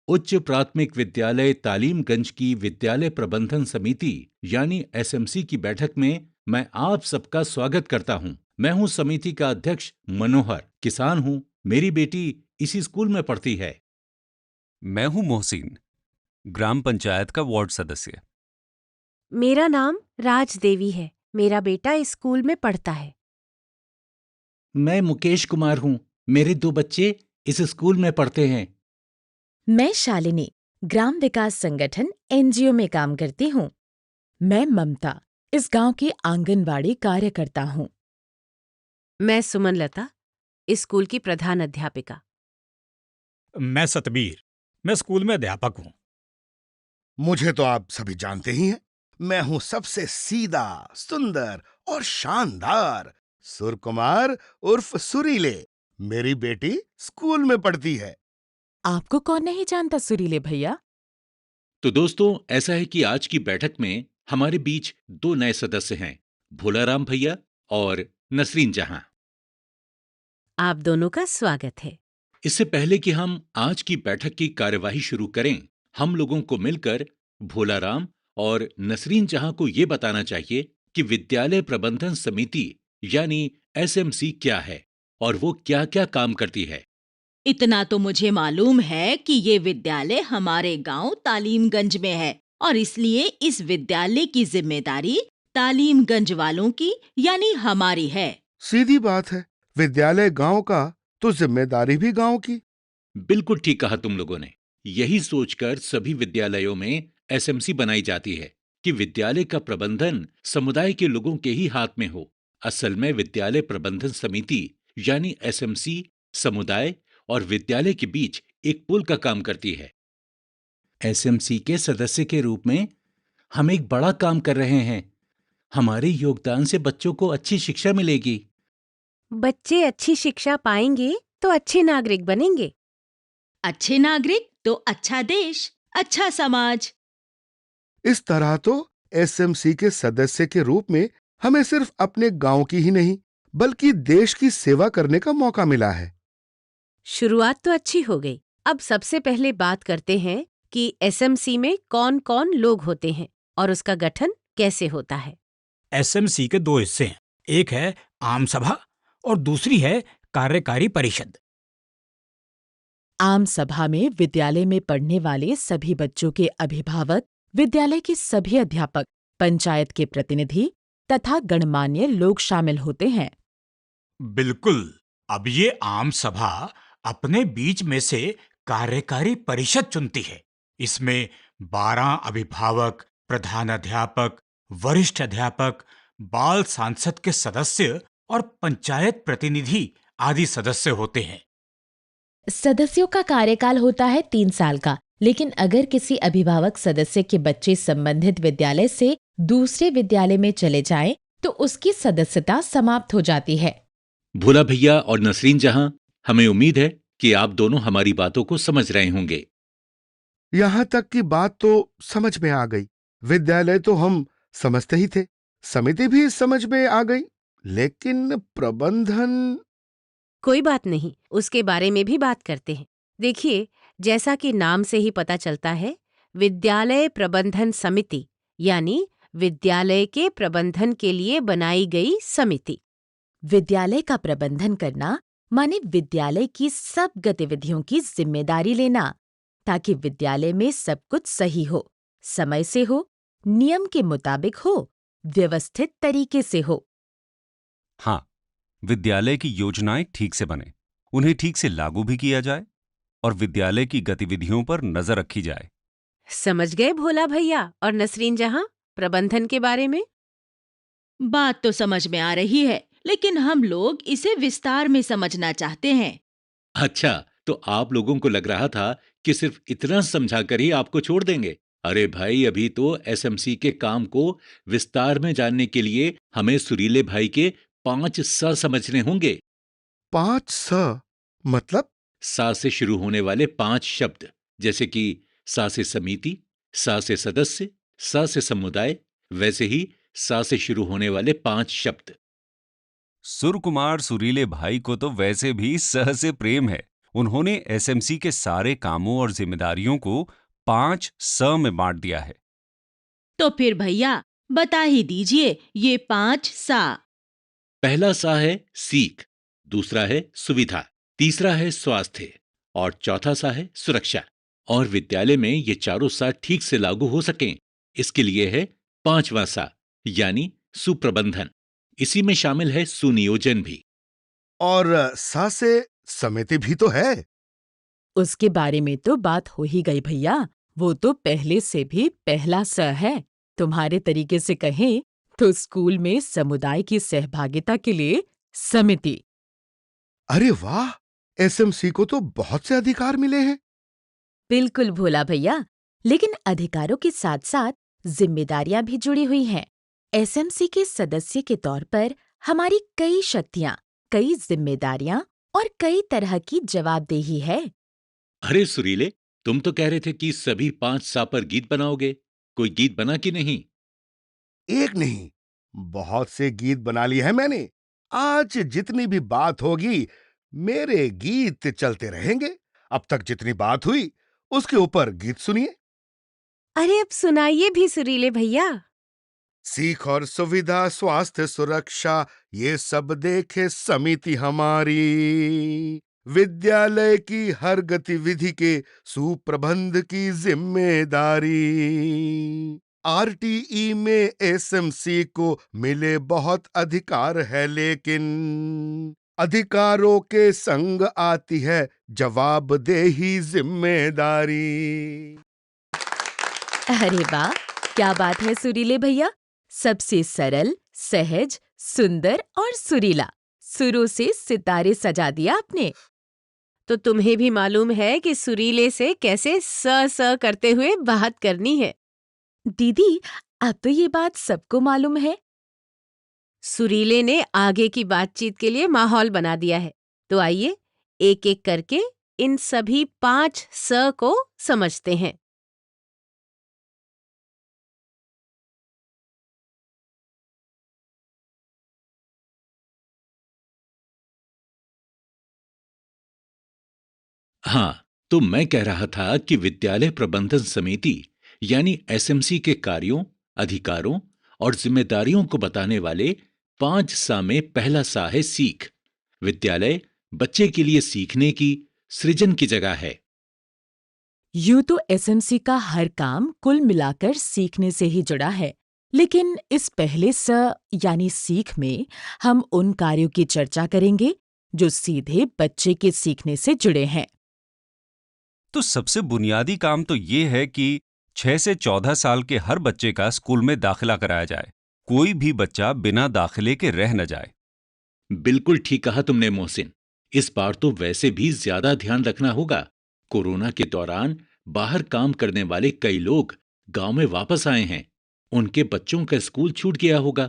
उच्च प्राथमिक विद्यालय तालीमगंज की विद्यालय प्रबंधन समिति यानी एसएमसी की बैठक में मैं आप सबका स्वागत करता हूं। मैं हूं समिति का अध्यक्ष मनोहर, किसान हूं। मेरी बेटी इसी स्कूल में पढ़ती है। मैं हूं मोहसिन, ग्राम पंचायत का वार्ड सदस्य। मेरा नाम राज देवी है। मेरा बेटा इस स्कूल में पढ़ता है। मैं मुकेश कुमार हूं। मेरे 2 बच्चे इस स्कूल में पढ़ते हैं। मैं शालिनी, ग्राम विकास संगठन एनजीओ में काम करती हूँ। मैं ममता, इस गांव की आंगनवाड़ी कार्यकर्ता हूँ। मैं सुमन लता, इस स्कूल की प्रधान अध्यापिका। मैं सतबीर, मैं स्कूल में अध्यापक हूँ। मुझे तो आप सभी जानते ही हैं। मैं हूं सबसे सीधा, सुंदर और शानदार सुरकुमार उर्फ सुरीले। मेरी बेटी स्कूल में पढ़ती है। आपको कौन नहीं जानता सुरीले भैया? तो दोस्तों, ऐसा है कि आज की बैठक में हमारे बीच 2 नए सदस्य हैं, भोलाराम भैया और नसरीन जहां। आप दोनों का स्वागत है। इससे पहले कि हम आज की बैठक की कार्यवाही शुरू करें, हम लोगों को मिलकर भोलाराम और नसरीन जहां को ये बताना चाहिए कि विद्यालय प्रबंधन समिति यानी एसएमसी क्या है और वो क्या-क्या काम करती है। इतना तो मुझे मालूम है कि ये विद्यालय हमारे गांव तालीमगंज में है और इसलिए इस विद्यालय की जिम्मेदारी तालीमगंज वालों की यानी हमारी है। सीधी बात है, विद्यालय गांव का तो जिम्मेदारी भी गांव की। बिल्कुल ठीक कहा तुम लोगों ने। यही सोचकर सभी विद्यालयों में एसएमसी बनाई जाती है कि विद्यालय का प्रबंधन समुदाय के लोगों के ही हाथ में हो। असल में विद्यालय प्रबंधन समिति यानी एसएमसी समुदाय और विद्यालय के बीच एक पुल का काम करती है। एसएमसी के सदस्य के रूप में हम एक बड़ा काम कर रहे हैं। हमारे योगदान से बच्चों को अच्छी शिक्षा मिलेगी। बच्चे अच्छी शिक्षा पाएंगे तो अच्छे नागरिक बनेंगे। अच्छे नागरिक तो अच्छा देश, अच्छा समाज। इस तरह तो एसएमसी के सदस्य के रूप में हमें सिर्फ अपने गांव की ही नहीं बल्कि देश की सेवा करने का मौका मिला है। शुरुआत तो अच्छी हो गई। अब सबसे पहले बात करते हैं कि एसएमसी में कौन-कौन लोग होते हैं और उसका गठन कैसे होता है। एसएमसी के 2 हिस्से हैं, एक है आम सभा और दूसरी है कार्यकारी परिषद। आम सभा में विद्यालय में पढ़ने वाले सभी बच्चों के अभिभावक, विद्यालय के सभी अध्यापक, पंचायत के प्रतिनिधि तथा गणमान्य लोग शामिल होते हैं। बिल्कुल। अब ये आम सभा अपने बीच में से कार्यकारी परिषद चुनती है। इसमें 12 अभिभावक, प्रधान अध्यापक, वरिष्ठ अध्यापक, बाल सांसद के सदस्य और पंचायत प्रतिनिधि आदि सदस्य होते हैं। सदस्यों का कार्यकाल होता है 3 साल का, लेकिन अगर किसी अभिभावक सदस्य के बच्चे संबंधित विद्यालय से दूसरे विद्यालय में चले जाएं, तो उसकी सदस्यता समाप्त हो जाती है। भोला भैया और नसरीन जहां, हमें उम्मीद है कि आप दोनों हमारी बातों को समझ रहे होंगे। यहां तक की बात तो समझ में आ गई। विद्यालय तो हम समझते ही थे, समिति भी समझ में आ गई, लेकिन प्रबंधन। कोई बात नहीं, उसके बारे में भी बात करते हैं। देखिए, जैसा कि नाम से ही पता चलता है, विद्यालय प्रबंधन समिति यानी विद्यालय के प्रबंधन के लिए बनाई गई समिति। विद्यालय का प्रबंधन करना माने विद्यालय की सब गतिविधियों की जिम्मेदारी लेना, ताकि विद्यालय में सब कुछ सही हो, समय से हो, नियम के मुताबिक हो, व्यवस्थित तरीके से हो। हाँ, विद्यालय की योजनाएं ठीक से बने, उन्हें ठीक से लागू भी किया जाए और विद्यालय की गतिविधियों पर नजर रखी जाए। समझ गए भोला भैया और नसरीन जहां प्रबंधन के बारे में? बात तो समझ में आ रही है, लेकिन हम लोग इसे विस्तार में समझना चाहते हैं। अच्छा, तो आप लोगों को लग रहा था कि सिर्फ इतना समझाकर ही आपको छोड़ देंगे। अरे भाई, अभी तो एसएमसी के काम को विस्तार में जानने के लिए हमें सुरीले भाई के 5 स समझने होंगे। 5 स मतलब? सा से शुरू होने वाले 5 शब्द, जैसे कि सा से समिति, सा से सदस्य, सा से समुदाय, वैसे ही सा से शुरू होने वाले 5 शब्द। सुरकुमार सुरीले भाई को तो वैसे भी स से प्रेम है। उन्होंने एसएमसी के सारे कामों और जिम्मेदारियों को 5 स में बांट दिया है। तो फिर भैया बता ही दीजिए ये 5 सा। पहला सा है सीख, दूसरा है सुविधा, तीसरा है स्वास्थ्य और चौथा सा है सुरक्षा। और विद्यालय में ये चारों सा ठीक से लागू हो सकें, इसके लिए है पांचवा सा, यानी सुप्रबंधन। इसी में शामिल है सुनियोजन भी। और सा से समिति भी तो है। उसके बारे में तो बात हो ही गई भैया, वो तो पहले से भी पहला स है। तुम्हारे तरीके से कहें तो स्कूल में समुदाय की सहभागिता के लिए समिति। अरे वाह, एसएमसी को तो बहुत से अधिकार मिले हैं। बिल्कुल भोला भैया, लेकिन अधिकारों के साथ साथ जिम्मेदारियां भी जुड़ी हुई हैं। एसएमसी के सदस्य के तौर पर हमारी कई शक्तियां, कई जिम्मेदारियां और कई तरह की जवाबदेही है। अरे सुरीले, तुम तो कह रहे थे कि सभी 5 सा पर गीत बनाओगे। कोई गीत बना कि नहीं? एक नहीं, बहुत से गीत बना लिए हैं मैंने। आज जितनी भी बात होगी, मेरे गीत चलते रहेंगे। अब तक जितनी बात हुई, उसके ऊपर गीत सुनिए। अरे अब सुनाइए भी सुरीले भैया। सीख और सुविधा, स्वास्थ्य सुरक्षा, ये सब देखे समिति हमारी। विद्यालय की हर गतिविधि के सुप्रबंध की जिम्मेदारी। आरटीई में एसएमसी को मिले बहुत अधिकार है, लेकिन अधिकारों के संग आती है जवाबदेही, जिम्मेदारी। अरे वाह, क्या बात है सुरीले भैया। सबसे सरल, सहज, सुंदर और सुरीला, सुरों से सितारे सजा दिया आपने। तो तुम्हें भी मालूम है कि सुरीले से कैसे स करते हुए बात करनी है। दीदी, अब तो ये बात सबको मालूम है। सुरीले ने आगे की बातचीत के लिए माहौल बना दिया है। तो आइए एक एक करके इन सभी 5 स को समझते हैं। हाँ, तो मैं कह रहा था कि विद्यालय प्रबंधन समिति यानी एसएमसी के कार्यों, अधिकारों और जिम्मेदारियों को बताने वाले 5 सा में पहला सा है सीख। विद्यालय बच्चे के लिए सीखने की, सृजन की जगह है। यूं तो एसएमसी का हर काम कुल मिलाकर सीखने से ही जुड़ा है, लेकिन इस पहले स यानी सीख में हम उन कार्यों की चर्चा करेंगे जो सीधे बच्चे के सीखने से जुड़े हैं। तो सबसे बुनियादी काम तो ये है कि 6 से 14 साल के हर बच्चे का स्कूल में दाखिला कराया जाए। कोई भी बच्चा बिना दाखिले के रह न जाए। बिल्कुल ठीक कहा तुमने मोहसिन। इस बार तो वैसे भी ज्यादा ध्यान रखना होगा। कोरोना के दौरान बाहर काम करने वाले कई लोग गांव में वापस आए हैं। उनके बच्चों का स्कूल छूट गया होगा।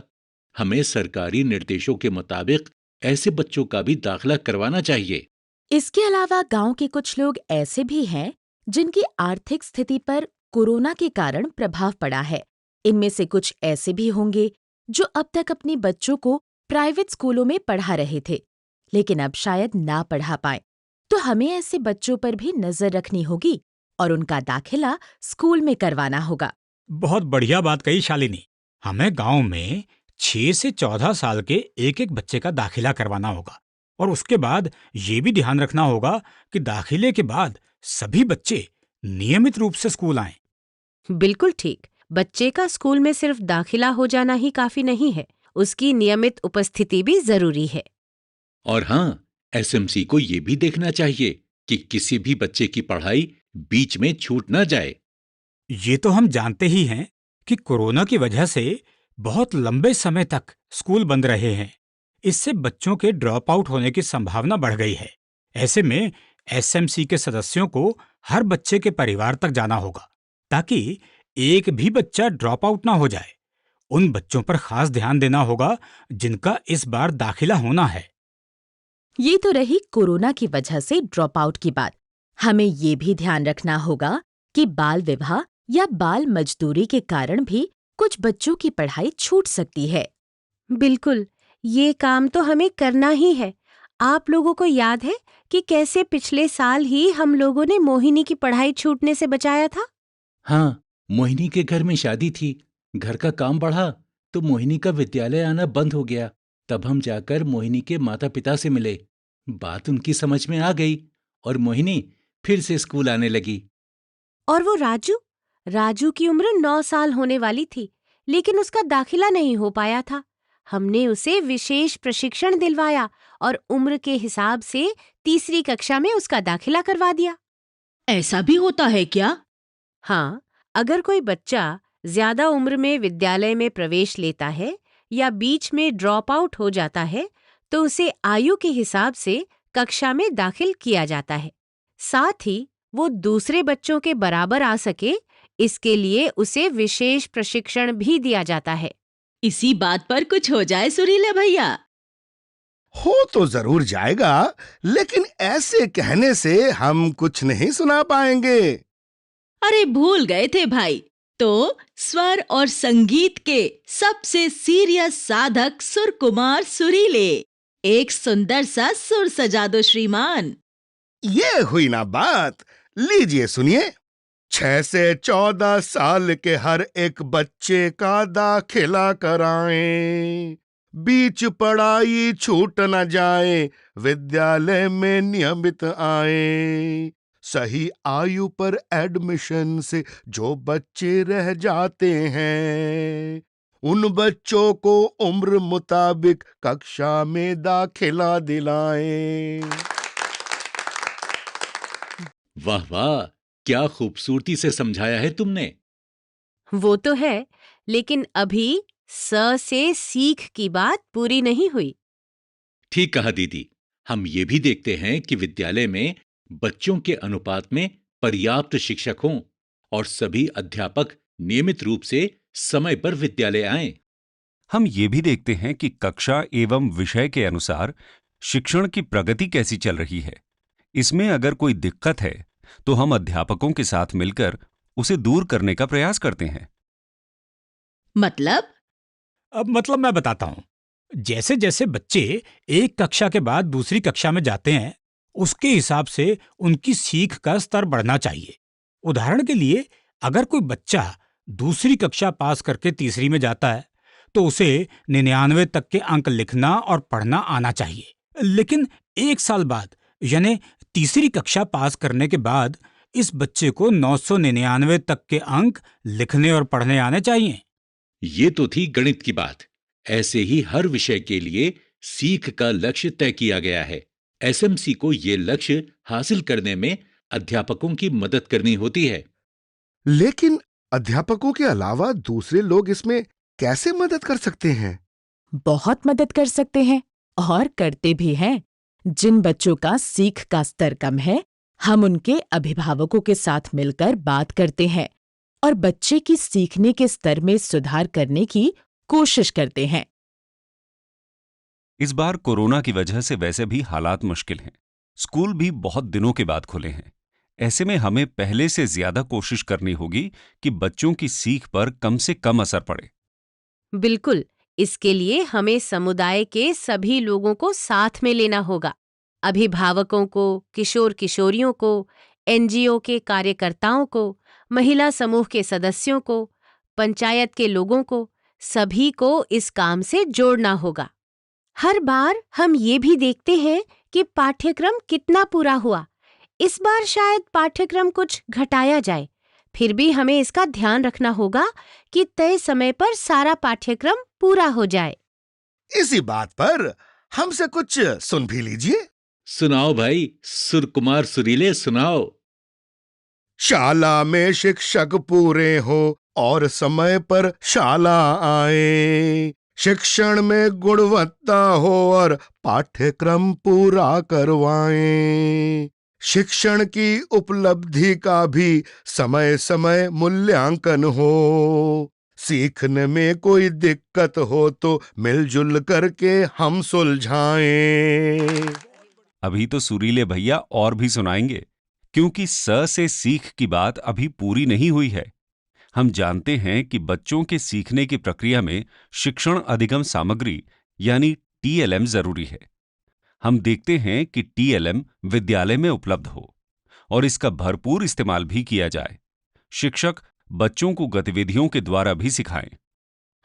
हमें सरकारी निर्देशों के मुताबिक ऐसे बच्चों का भी दाखिला करवाना चाहिए। इसके अलावा गांव के कुछ लोग ऐसे भी हैं जिनकी आर्थिक स्थिति पर कोरोना के कारण प्रभाव पड़ा है। इनमें से कुछ ऐसे भी होंगे जो अब तक अपने बच्चों को प्राइवेट स्कूलों में पढ़ा रहे थे, लेकिन अब शायद ना पढ़ा पाए। तो हमें ऐसे बच्चों पर भी नजर रखनी होगी और उनका दाखिला स्कूल में करवाना होगा। बहुत बढ़िया बात कही शालिनी। हमें गांव में 6 से 14 साल के एक एक बच्चे का दाखिला करवाना होगा और उसके बाद ये भी ध्यान रखना होगा कि दाखिले के बाद सभी बच्चे नियमित रूप से स्कूल आएं। बिल्कुल ठीक। बच्चे का स्कूल में सिर्फ दाखिला हो जाना ही काफी नहीं है, उसकी नियमित उपस्थिति भी जरूरी है। और हाँ, एसएमसी को ये भी देखना चाहिए कि किसी भी बच्चे की पढ़ाई बीच में छूट ना जाए। ये तो हम जानते ही हैं कि कोरोना की वजह से बहुत लंबे समय तक स्कूल बंद रहे हैं। इससे बच्चों के ड्रॉप आउट होने की संभावना बढ़ गई है। ऐसे में एसएमसी के सदस्यों को हर बच्चे के परिवार तक जाना होगा ताकि एक भी बच्चा ड्रॉप आउट ना हो जाए। उन बच्चों पर खास ध्यान देना होगा जिनका इस बार दाखिला होना है। ये तो रही कोरोना की वजह से ड्रॉप आउट की बात। हमें ये भी ध्यान रखना होगा कि बाल विवाह या बाल मजदूरी के कारण भी कुछ बच्चों की पढ़ाई छूट सकती है। बिल्कुल, ये काम तो हमें करना ही है। आप लोगों को याद है कि कैसे पिछले साल ही हम लोगों ने मोहिनी की पढ़ाई छूटने से बचाया था? हाँ, मोहिनी के घर में शादी थी। घर का काम बढ़ा तो मोहिनी का विद्यालय आना बंद हो गया। तब हम जाकर मोहिनी के माता पिता से मिले। बात उनकी समझ में आ गई और मोहिनी फिर से स्कूल आने लगी। और वो राजू? राजू की उम्र 9 साल होने वाली थी, लेकिन उसका दाखिला नहीं हो पाया था। हमने उसे विशेष प्रशिक्षण दिलवाया और उम्र के हिसाब से तीसरी कक्षा में उसका दाखिला करवा दिया। ऐसा भी होता है क्या? हाँ, अगर कोई बच्चा ज्यादा उम्र में विद्यालय में प्रवेश लेता है या बीच में ड्रॉप आउट हो जाता है, तो उसे आयु के हिसाब से कक्षा में दाखिल किया जाता है। साथ ही वो दूसरे बच्चों के बराबर आ सके, इसके लिए उसे विशेष प्रशिक्षण भी दिया जाता है। इसी बात पर कुछ हो जाए सुरीले भैया। हो तो जरूर जाएगा, लेकिन ऐसे कहने से हम कुछ नहीं सुना पाएंगे। अरे भूल गए थे भाई। तो स्वर और संगीत के सबसे सीरियस साधक सुरकुमार सुरीले, एक सुंदर सा सुर सजा दो श्रीमान। ये हुई ना बात। लीजिए सुनिए। 6 से 14 साल के हर एक बच्चे का दाखिला कराएं, बीच पढ़ाई छूट न जाए, विद्यालय में नियमित आए। सही आयु पर एडमिशन से जो बच्चे रह जाते हैं, उन बच्चों को उम्र मुताबिक कक्षा में दाखिला दिलाएं। वाह वाह, क्या खूबसूरती से समझाया है तुमने। वो तो है, लेकिन अभी स से सीख की बात पूरी नहीं हुई। ठीक कहा दीदी। हम ये भी देखते हैं कि विद्यालय में बच्चों के अनुपात में पर्याप्त शिक्षक हों और सभी अध्यापक नियमित रूप से समय पर विद्यालय आएं। हम ये भी देखते हैं कि कक्षा एवं विषय के अनुसार शिक्षण की प्रगति कैसी चल रही है। इसमें अगर कोई दिक्कत है तो हम अध्यापकों के साथ मिलकर उसे दूर करने का प्रयास करते हैं। मतलब? अब मतलब मैं बताता हूँ। जैसे जैसे बच्चे एक कक्षा के बाद दूसरी कक्षा में जाते हैं, उसके हिसाब से उनकी सीख का स्तर बढ़ना चाहिए। उदाहरण के लिए, अगर कोई बच्चा दूसरी कक्षा पास करके तीसरी में जाता है, तो उसे 99 तक के अंक लिखना और पढ़ना आना चाहिए। लेकिन 1 साल बाद, यानी तीसरी कक्षा पास करने के बाद, इस बच्चे को 999 तक के अंक लिखने और पढ़ने आने चाहिए। ये तो थी गणित की बात। ऐसे ही हर विषय के लिए सीख का लक्ष्य तय किया गया है। एसएमसी को ये लक्ष्य हासिल करने में अध्यापकों की मदद करनी होती है। लेकिन अध्यापकों के अलावा दूसरे लोग इसमें कैसे मदद कर सकते हैं? बहुत मदद कर सकते हैं और करते भी हैं। जिन बच्चों का सीख का स्तर कम है, हम उनके अभिभावकों के साथ मिलकर बात करते हैं और बच्चे की सीखने के स्तर में सुधार करने की कोशिश करते हैं। इस बार कोरोना की वजह से वैसे भी हालात मुश्किल हैं। स्कूल भी बहुत दिनों के बाद खुले हैं। ऐसे में हमें पहले से ज्यादा कोशिश करनी होगी कि बच्चों की सीख पर कम से कम असर पड़े। बिल्कुल, इसके लिए हमें समुदाय के सभी लोगों को साथ में लेना होगा। अभिभावकों को, किशोर किशोरियों को, एनजीओ के कार्यकर्ताओं को, महिला समूह के सदस्यों को, पंचायत के लोगों को, सभी को इस काम से जोड़ना होगा। हर बार हम ये भी देखते हैं कि पाठ्यक्रम कितना पूरा हुआ। इस बार शायद पाठ्यक्रम कुछ घटाया जाए। फिर भी हमें इसका ध्यान रखना होगा कि तय समय पर सारा पाठ्यक्रम पूरा हो जाए। इसी बात पर हमसे कुछ सुन भी लीजिए। सुनाओ भाई, सुरकुमार सुरीले, सुनाओ। शाला में शिक्षक पूरे हो और समय पर शाला आए, शिक्षण में गुणवत्ता हो और पाठ्यक्रम पूरा करवाएं। शिक्षण की उपलब्धि का भी समय समय मूल्यांकन हो। सीखने में कोई दिक्कत हो तो मिलजुल करके हम सुलझाएं। अभी तो सुरीले भैया और भी सुनाएंगे, क्योंकि स से सीख की बात अभी पूरी नहीं हुई है। हम जानते हैं कि बच्चों के सीखने की प्रक्रिया में शिक्षण अधिगम सामग्री यानी टीएलएम जरूरी है। हम देखते हैं कि टीएलएम विद्यालय में उपलब्ध हो और इसका भरपूर इस्तेमाल भी किया जाए। शिक्षक बच्चों को गतिविधियों के द्वारा भी सिखाएं।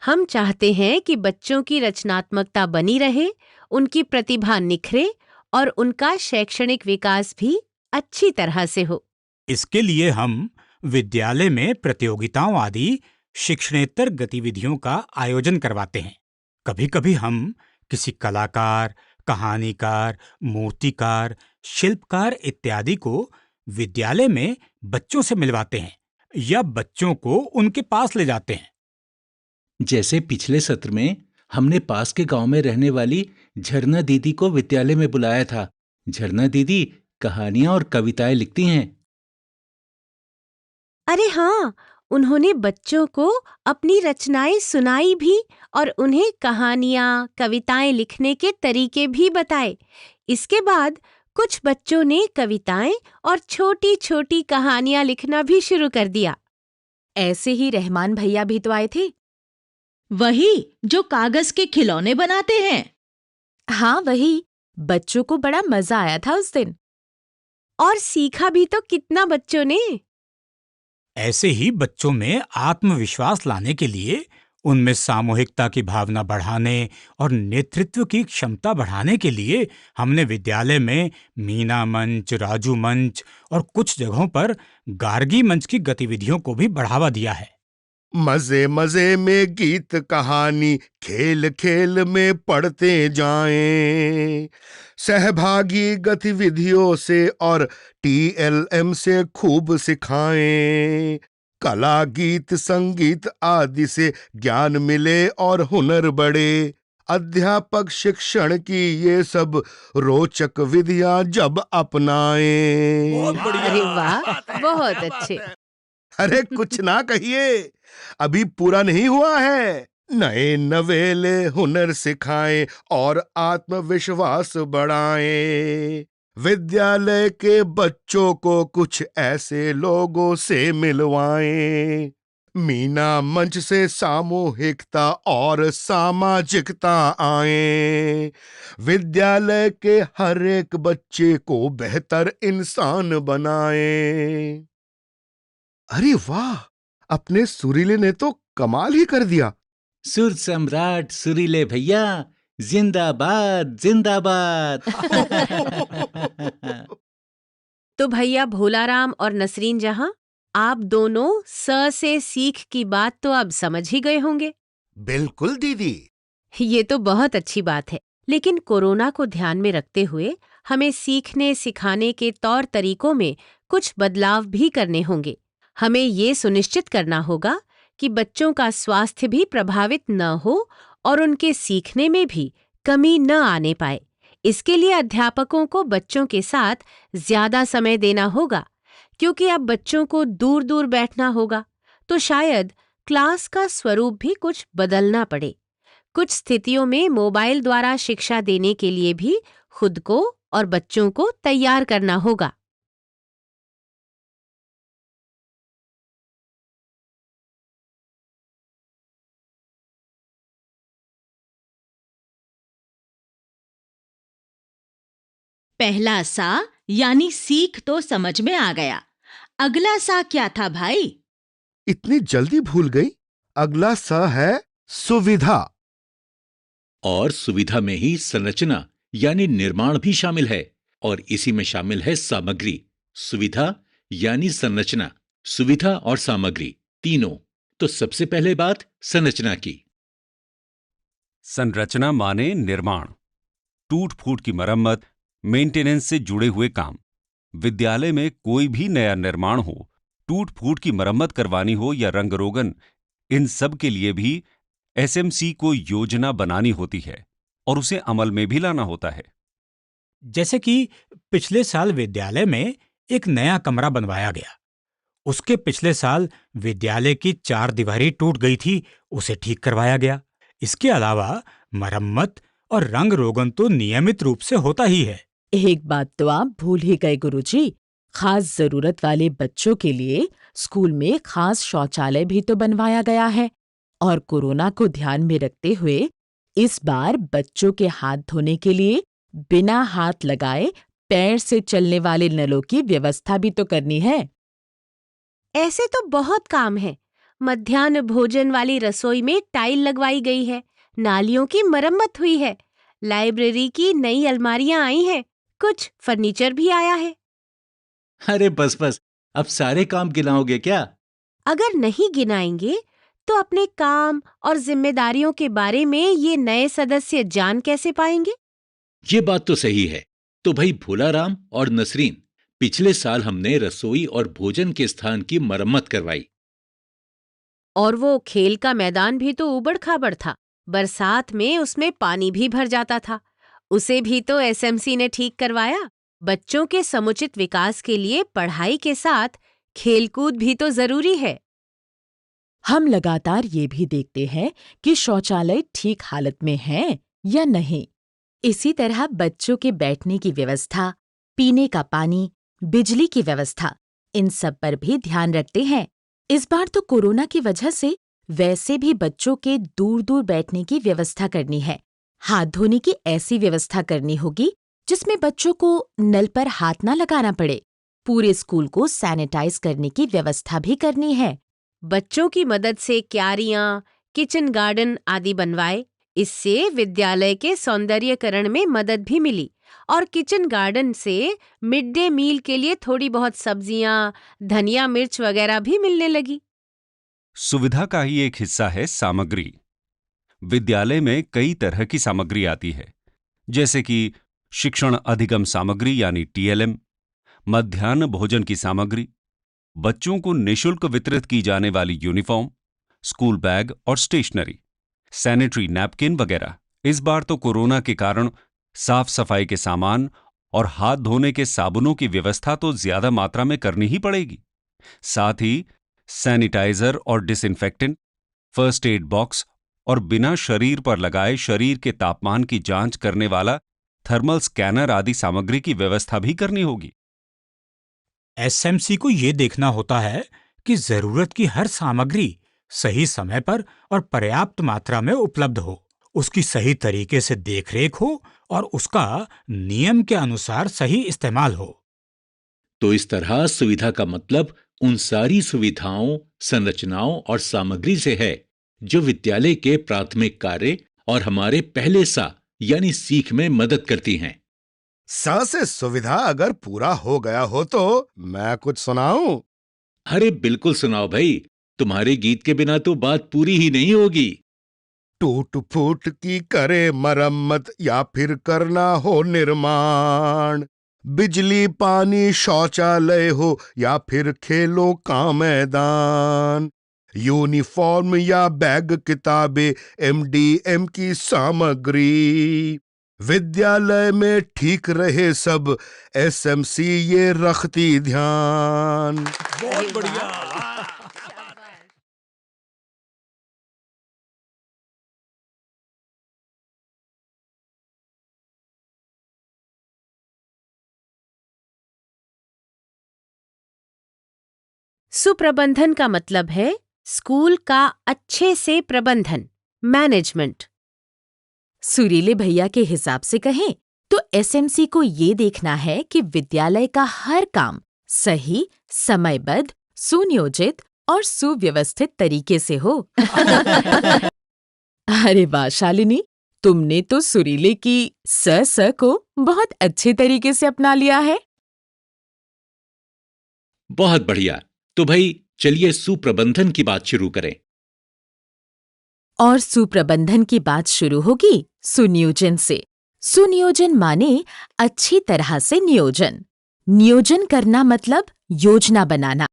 हम चाहते हैं कि बच्चों की रचनात्मकता बनी रहे, उनकी प्रतिभा निखरे और उनका शैक्षणिक विकास भी अच्छी तरह से हो। इसके लिए हम विद्यालय में प्रतियोगिताओं आदि शिक्षणेतर गतिविधियों का आयोजन करवाते हैं। कभी-कभी हम किसी कलाकार, कहानीकार, मूर्तिकार, शिल्पकार इत्यादि को विद्यालय में बच्चों से मिलवाते हैं या बच्चों को उनके पास ले जाते हैं। जैसे पिछले सत्र में हमने पास के गांव में रहने वाली झरना दीदी को विद्यालय में बुलाया था। झरना दीदी कहानियां और कविताएं लिखती हैं। अरे हाँ, उन्होंने बच्चों को अपनी रचनाएं सुनाई भी और उन्हें कहानियां, कविताएं लिखने के तरीके भी बताए। इसके बाद कुछ बच्चों ने कविताएं और छोटी-छोटी कहानियां लिखना भी शुरू कर दिया। ऐसे ही रहमान भैया भी तो आए थे। वही जो कागज के खिलौने बनाते हैं। हाँ वही, बच्चों को बड़ा मजा आया था उस दिन। और सीखा भी तो कितना बच्चों ने। ऐसे ही बच्चों में आत्मविश्वास लाने के लिए, उनमें सामूहिकता की भावना बढ़ाने और नेतृत्व की क्षमता बढ़ाने के लिए हमने विद्यालय में मीना मंच, राजू मंच और कुछ जगहों पर गार्गी मंच की गतिविधियों को भी बढ़ावा दिया है। मजे मजे में गीत कहानी खेल खेल में पढ़ते जाएं, सहभागी गतिविधियों से और टीएलएम से खूब सिखाएं, कला गीत संगीत आदि से ज्ञान मिले और हुनर बढ़े। अध्यापक शिक्षण की ये सब रोचक विधियां जब अपनाएं। अरे वाह, बहुत अच्छे। अरे कुछ ना कहिए, अभी पूरा नहीं हुआ है। नए नवेले हुनर सिखाएं और आत्मविश्वास बढ़ाएं। विद्यालय के बच्चों को कुछ ऐसे लोगों से मिलवाएं। मीना मंच से सामूहिकता और सामाजिकता आए। विद्यालय के हर एक बच्चे को बेहतर इंसान बनाएं। अरे वाह, अपने सुरीले ने तो कमाल ही कर दिया। सुर सम्राट सुरीले भैया जिंदाबाद जिंदाबाद। तो भैया भोलाराम और नसरीन जहां, आप दोनों स से सीख की बात तो अब समझ ही गए होंगे। बिल्कुल दीदी। ये तो बहुत अच्छी बात है, लेकिन कोरोना को ध्यान में रखते हुए हमें सीखने सिखाने के तौर तरीकों में कुछ बदलाव भी करने होंगे। हमें ये सुनिश्चित करना होगा कि बच्चों का स्वास्थ्य भी प्रभावित न हो और उनके सीखने में भी कमी न आने पाए। इसके लिए अध्यापकों को बच्चों के साथ ज्यादा समय देना होगा, क्योंकि अब बच्चों को दूर दूर बैठना होगा, तो शायद क्लास का स्वरूप भी कुछ बदलना पड़े। कुछ स्थितियों में मोबाइल द्वारा शिक्षा देने के लिए भी खुद को और बच्चों को तैयार करना होगा। पहला सा यानी सीख तो समझ में आ गया। अगला सा क्या था भाई? इतनी जल्दी भूल गई? अगला स है सुविधा। और सुविधा में ही संरचना यानी निर्माण भी शामिल है, और इसी में शामिल है सामग्री। सुविधा यानी संरचना, सुविधा और सामग्री तीनों। तो सबसे पहले बात संरचना की। संरचना माने निर्माण, टूट फूट की मरम्मत, मेंटेनेंस से जुड़े हुए काम। विद्यालय में कोई भी नया निर्माण हो, टूट फूट की मरम्मत करवानी हो या रंग रोगन, इन सब के लिए भी एसएमसी को योजना बनानी होती है और उसे अमल में भी लाना होता है। जैसे कि पिछले साल विद्यालय में एक नया कमरा बनवाया गया। उसके पिछले साल विद्यालय की 4 दीवारें टूट गई थी, उसे ठीक करवाया गया। इसके अलावा मरम्मत और रंग रोगन तो नियमित रूप से होता ही है। एक बात तो आप भूल ही गए गुरुजी, खास जरूरत वाले बच्चों के लिए स्कूल में खास शौचालय भी तो बनवाया गया है। और कोरोना को ध्यान में रखते हुए इस बार बच्चों के हाथ धोने के लिए बिना हाथ लगाए पैर से चलने वाले नलों की व्यवस्था भी तो करनी है। ऐसे तो बहुत काम है। मध्याह्न भोजन वाली रसोई में टाइल लगवाई गई है, नालियों की मरम्मत हुई है, लाइब्रेरी की नई अलमारियां आई हैं, कुछ फर्नीचर भी आया है। अरे बस बस, अब सारे काम गिनाओगे क्या? अगर नहीं गिनाएंगे तो अपने काम और जिम्मेदारियों के बारे में ये नए सदस्य जान कैसे पाएंगे? ये बात तो सही है। तो भाई भोलाराम और नसरीन, पिछले साल हमने रसोई और भोजन के स्थान की मरम्मत करवाई। और वो खेल का मैदान भी तो उबड़ खाबड़ था, बरसात में उसमें पानी भी भर जाता था, उसे भी तो एसएमसी ने ठीक करवाया। बच्चों के समुचित विकास के लिए पढ़ाई के साथ खेलकूद भी तो जरूरी है। हम लगातार ये भी देखते हैं कि शौचालय ठीक हालत में है या नहीं। इसी तरह बच्चों के बैठने की व्यवस्था, पीने का पानी, बिजली की व्यवस्था, इन सब पर भी ध्यान रखते हैं। इस बार तो कोरोना की वजह से वैसे भी बच्चों के दूर दूर बैठने की व्यवस्था करनी है। हाथ धोने की ऐसी व्यवस्था करनी होगी जिसमें बच्चों को नल पर हाथ न लगाना पड़े। पूरे स्कूल को सैनिटाइज करने की व्यवस्था भी करनी है। बच्चों की मदद से क्यारियां, किचन गार्डन आदि बनवाए। इससे विद्यालय के सौंदर्यीकरण में मदद भी मिली और किचन गार्डन से मिड डे मील के लिए थोड़ी बहुत सब्जियां, धनिया मिर्च वगैरह भी मिलने लगी। सुविधा का ही एक हिस्सा है सामग्री। विद्यालय में कई तरह की सामग्री आती है, जैसे कि शिक्षण अधिगम सामग्री यानी टीएलएम, मध्याह्न भोजन की सामग्री, बच्चों को निःशुल्क वितरित की जाने वाली यूनिफॉर्म, स्कूल बैग और स्टेशनरी, सैनिटरी नैपकिन वगैरह। इस बार तो कोरोना के कारण साफ सफाई के सामान और हाथ धोने के साबुनों की व्यवस्था तो ज्यादा मात्रा में करनी ही पड़ेगी। साथ ही सैनिटाइजर और डिसइंफेक्टेंट, फर्स्ट एड बॉक्स और बिना शरीर पर लगाए शरीर के तापमान की जांच करने वाला थर्मल स्कैनर आदि सामग्री की व्यवस्था भी करनी होगी। एसएमसी को ये देखना होता है कि जरूरत की हर सामग्री सही समय पर और पर्याप्त मात्रा में उपलब्ध हो, उसकी सही तरीके से देखरेख हो और उसका नियम के अनुसार सही इस्तेमाल हो। तो इस तरह सुविधा का मतलब उन सारी सुविधाओं, संरचनाओं और सामग्री से है जो विद्यालय के प्राथमिक कार्य और हमारे पहले सा यानी सीख में मदद करती हैं। सा से सुविधा अगर पूरा हो गया हो तो मैं कुछ सुनाऊं? अरे बिल्कुल सुनाओ भाई, तुम्हारे गीत के बिना तो बात पूरी ही नहीं होगी। टूट फूट की करे मरम्मत या फिर करना हो निर्माण, बिजली पानी शौचालय हो या फिर खेलों का मैदान, यूनिफॉर्म या बैग किताबें एमडीएम की सामग्री, विद्यालय में ठीक रहे सब, एसएमसी ये रखती ध्यान। बहुत बढ़िया। सुप्रबंधन का मतलब है स्कूल का अच्छे से प्रबंधन, मैनेजमेंट। सुरीले भैया के हिसाब से कहें तो एसएमसी को ये देखना है कि विद्यालय का हर काम सही, समयबद्ध, सुनियोजित और सुव्यवस्थित तरीके से हो। अरे वाह शालिनी, तुमने तो सुरीले की स को बहुत अच्छे तरीके से अपना लिया है। बहुत बढ़िया। तो भाई चलिए सुप्रबंधन की बात शुरू करें। और सुप्रबंधन की बात शुरू होगी सुनियोजन से। सुनियोजन माने अच्छी तरह से नियोजन। नियोजन करना मतलब योजना बनाना।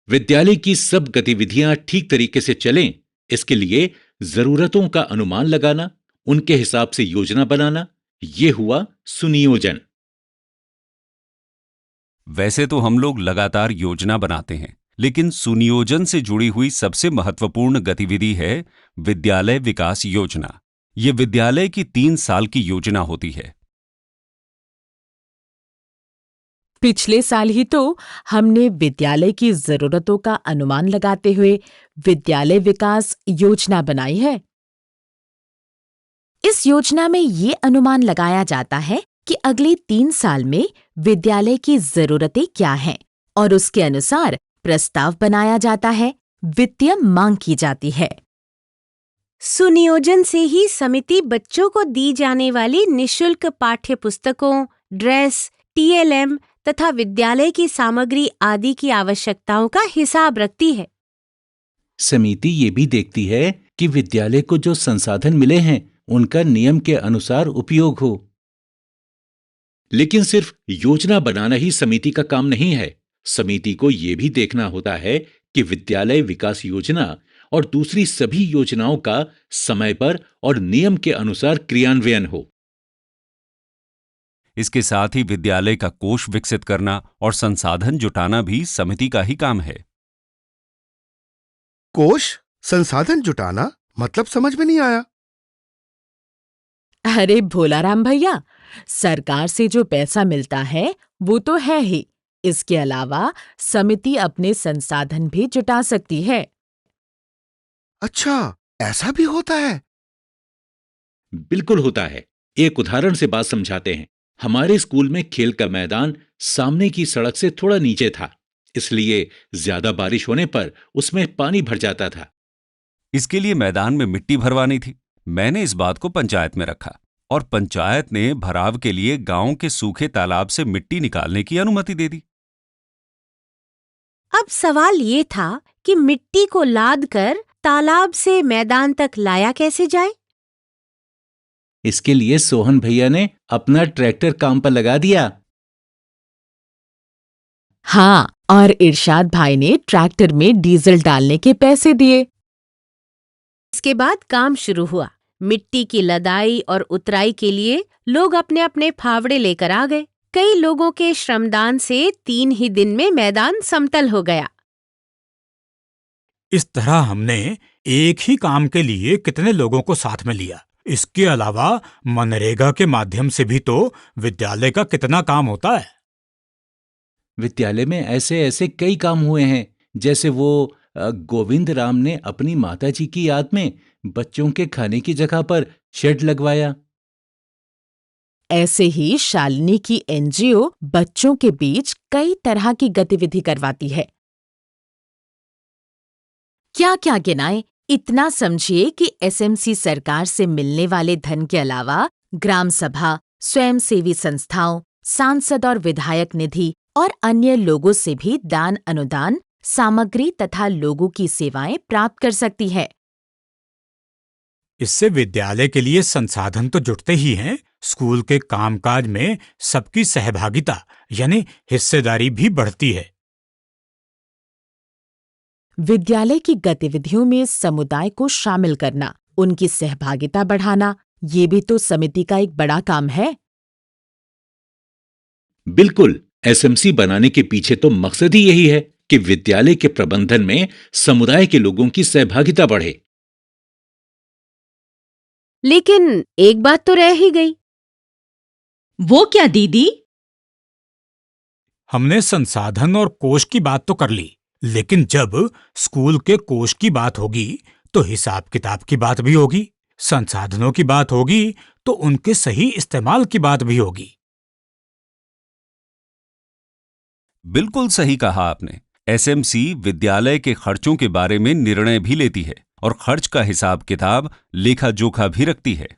विद्यालय की सब गतिविधियां ठीक तरीके से चलें, इसके लिए जरूरतों का अनुमान लगाना, उनके हिसाब से योजना बनाना, ये हुआ सुनियोजन। वैसे तो हम लोग लगातार योजना बनाते हैं, लेकिन सुनियोजन से जुड़ी हुई सबसे महत्वपूर्ण गतिविधि है विद्यालय विकास योजना। ये विद्यालय की 3 साल की योजना होती है। पिछले साल ही तो हमने विद्यालय की जरूरतों का अनुमान लगाते हुए विद्यालय विकास योजना बनाई है। इस योजना में ये अनुमान लगाया जाता है कि अगले 3 साल में विद्यालय की जरूरतें क्या हैं और उसके अनुसार प्रस्ताव बनाया जाता है, वित्तीय मांग की जाती है। सुनियोजन से ही समिति बच्चों को दी जाने वाली निशुल्क पाठ्य पुस्तकों, ड्रेस, टीएलएम तथा विद्यालय की सामग्री आदि की आवश्यकताओं का हिसाब रखती है। समिति ये भी देखती है कि विद्यालय को जो संसाधन मिले हैं उनका नियम के अनुसार उपयोग हो। लेकिन सिर्फ योजना बनाना ही समिति का काम नहीं है। समिति को ये भी देखना होता है कि विद्यालय विकास योजना और दूसरी सभी योजनाओं का समय पर और नियम के अनुसार क्रियान्वयन हो। इसके साथ ही विद्यालय का कोष विकसित करना और संसाधन जुटाना भी समिति का ही काम है। कोष संसाधन जुटाना मतलब समझ में नहीं आया। अरे भोलाराम भैया, सरकार से जो पैसा मिलता है वो तो है ही, इसके अलावा समिति अपने संसाधन भी जुटा सकती है। अच्छा, ऐसा भी होता है? बिल्कुल होता है। एक उदाहरण से बात समझाते हैं। हमारे स्कूल में खेल का मैदान सामने की सड़क से थोड़ा नीचे था, इसलिए ज्यादा बारिश होने पर उसमें पानी भर जाता था। इसके लिए मैदान में मिट्टी भरवानी थी। मैंने इस बात को पंचायत में रखा और पंचायत ने भराव के लिए गांव के सूखे तालाब से मिट्टी निकालने की अनुमति दे दी। अब सवाल ये था कि मिट्टी को लाद कर तालाब से मैदान तक लाया कैसे जाए? इसके लिए सोहन भैया ने अपना ट्रैक्टर काम पर लगा दिया। हाँ, और इरशाद भाई ने ट्रैक्टर में डीजल डालने के पैसे दिए। इसके बाद काम शुरू हुआ। मिट्टी की लदाई और उतराई के लिए लोग अपने अपने फावड़े लेकर आ गए। कई लोगों के श्रमदान से 3 ही दिन में मैदान समतल हो गया। इस तरह हमने एक ही काम के लिए कितने लोगों को साथ में लिया। इसके अलावा मनरेगा के माध्यम से भी तो विद्यालय का कितना काम होता है। विद्यालय में ऐसे ऐसे कई काम हुए हैं, जैसे वो गोविंद राम ने अपनी माताजी की याद में बच्चों के खाने की जगह पर शेड लगवाया। ऐसे ही शालिनी की एनजीओ बच्चों के बीच कई तरह की गतिविधि करवाती है। क्या क्या गिनाएं? इतना समझिए कि एसएमसी सरकार से मिलने वाले धन के अलावा ग्राम सभा, स्वयंसेवी संस्थाओं, सांसद और विधायक निधि और अन्य लोगों से भी दान अनुदान, सामग्री तथा लोगों की सेवाएं प्राप्त कर सकती है। इससे विद्यालय के लिए संसाधन तो जुटते ही हैं, स्कूल के कामकाज में सबकी सहभागिता यानी हिस्सेदारी भी बढ़ती है। विद्यालय की गतिविधियों में समुदाय को शामिल करना, उनकी सहभागिता बढ़ाना, ये भी तो समिति का एक बड़ा काम है। बिल्कुल, एसएमसी बनाने के पीछे तो मकसद ही यही है कि विद्यालय के प्रबंधन में समुदाय के लोगों की सहभागिता बढ़े। लेकिन एक बात तो रह ही गई। वो क्या दीदी? हमने संसाधन और कोष की बात तो कर ली, लेकिन जब स्कूल के कोष की बात होगी तो हिसाब किताब की बात भी होगी, संसाधनों की बात होगी तो उनके सही इस्तेमाल की बात भी होगी। बिल्कुल सही कहा आपने। एसएमसी विद्यालय के खर्चों के बारे में निर्णय भी लेती है और खर्च का हिसाब किताब, लेखा जोखा भी रखती है।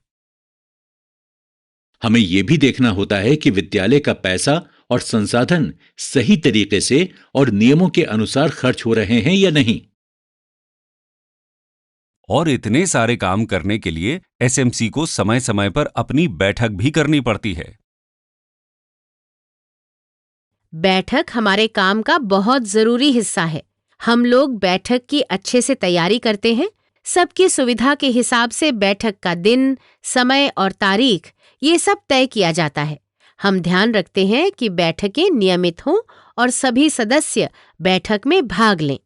हमें यह भी देखना होता है कि विद्यालय का पैसा और संसाधन सही तरीके से और नियमों के अनुसार खर्च हो रहे हैं या नहीं। और इतने सारे काम करने के लिए एसएमसी को समय समय पर अपनी बैठक भी करनी पड़ती है। बैठक हमारे काम का बहुत जरूरी हिस्सा है। हम लोग बैठक की अच्छे से तैयारी करते हैं। सबकी सुविधा के हिसाब से बैठक का दिन, समय और तारीख ये सब तय किया जाता है। हम ध्यान रखते हैं कि बैठकें नियमित हों और सभी सदस्य बैठक में भाग लें।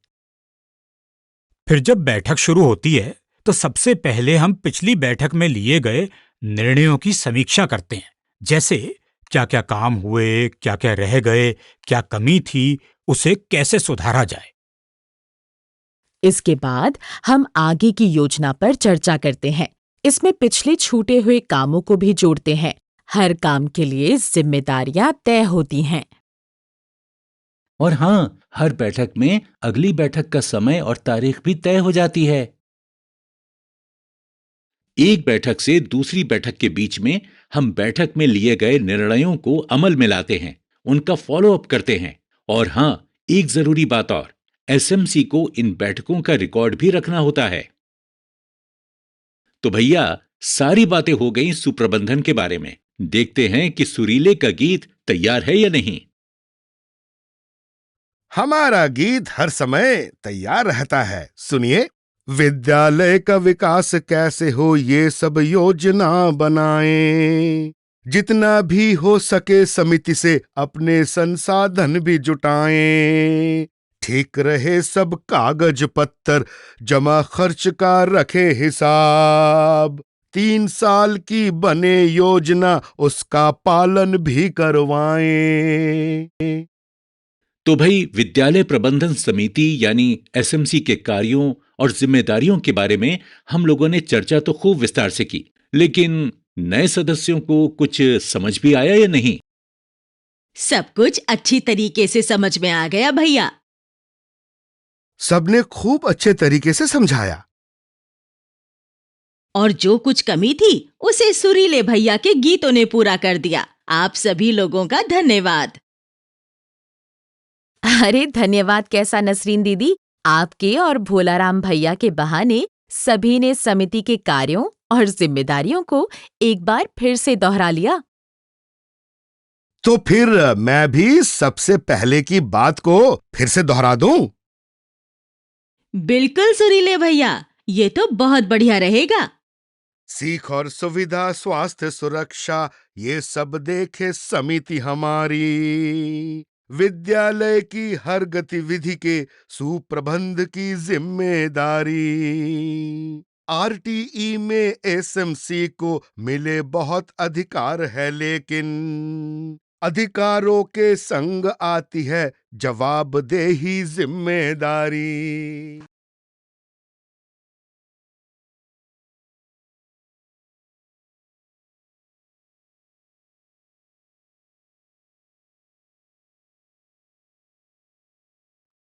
फिर जब बैठक शुरू होती है तो सबसे पहले हम पिछली बैठक में लिए गए निर्णयों की समीक्षा करते हैं, जैसे क्या क्या काम हुए, क्या क्या रह गए, क्या कमी थी, उसे कैसे सुधारा जाए। इसके बाद हम आगे की योजना पर चर्चा करते हैं। इसमें पिछले छूटे हुए कामों को भी जोड़ते हैं। हर काम के लिए जिम्मेदारियां तय होती हैं। और हाँ, हर बैठक में अगली बैठक का समय और तारीख भी तय हो जाती है। एक बैठक से दूसरी बैठक के बीच में हम बैठक में लिए गए निर्णयों को अमल में लाते हैं, उनका फॉलो अप करते हैं। और हाँ, एक जरूरी बात और, एसएमसी को इन बैठकों का रिकॉर्ड भी रखना होता है। तो भैया, सारी बातें हो गई सुप्रबंधन के बारे में। देखते हैं कि सुरीले का गीत तैयार है या नहीं। हमारा गीत हर समय तैयार रहता है, सुनिए। विद्यालय का विकास कैसे हो, ये सब योजना बनाएं। जितना भी हो सके समिति से अपने संसाधन भी जुटाएं। ठीक रहे सब कागज पत्तर, जमा खर्च का रखे हिसाब। 3 साल की बने योजना, उसका पालन भी करवाएं। तो भाई, विद्यालय प्रबंधन समिति यानी एसएमसी के कार्यों और जिम्मेदारियों के बारे में हम लोगों ने चर्चा तो खूब विस्तार से की, लेकिन नए सदस्यों को कुछ समझ भी आया या नहीं? सब कुछ अच्छी तरीके से समझ में आ गया भैया। सबने खूब अच्छे तरीके से समझाया। और जो कुछ कमी थी उसे सुरीले भैया के गीतों ने पूरा कर दिया। आप सभी लोगों का धन्यवाद। अरे धन्यवाद कैसा नसरीन दीदी, आपके और भोलाराम भैया के बहाने सभी ने समिति के कार्यों और जिम्मेदारियों को एक बार फिर से दोहरा लिया। तो फिर मैं भी सबसे पहले की बात को फिर से दोहरा दूं। बिल्कुल सुरीले भैया, ये तो बहुत बढ़िया रहेगा। सीख और सुविधा, स्वास्थ्य, सुरक्षा, ये सब देखे समिति हमारी। विद्यालय की हर गतिविधि के सुप्रबंध की जिम्मेदारी। आरटीई में एसएमसी को मिले बहुत अधिकार है, लेकिन अधिकारों के संग आती है जवाबदेही, जिम्मेदारी।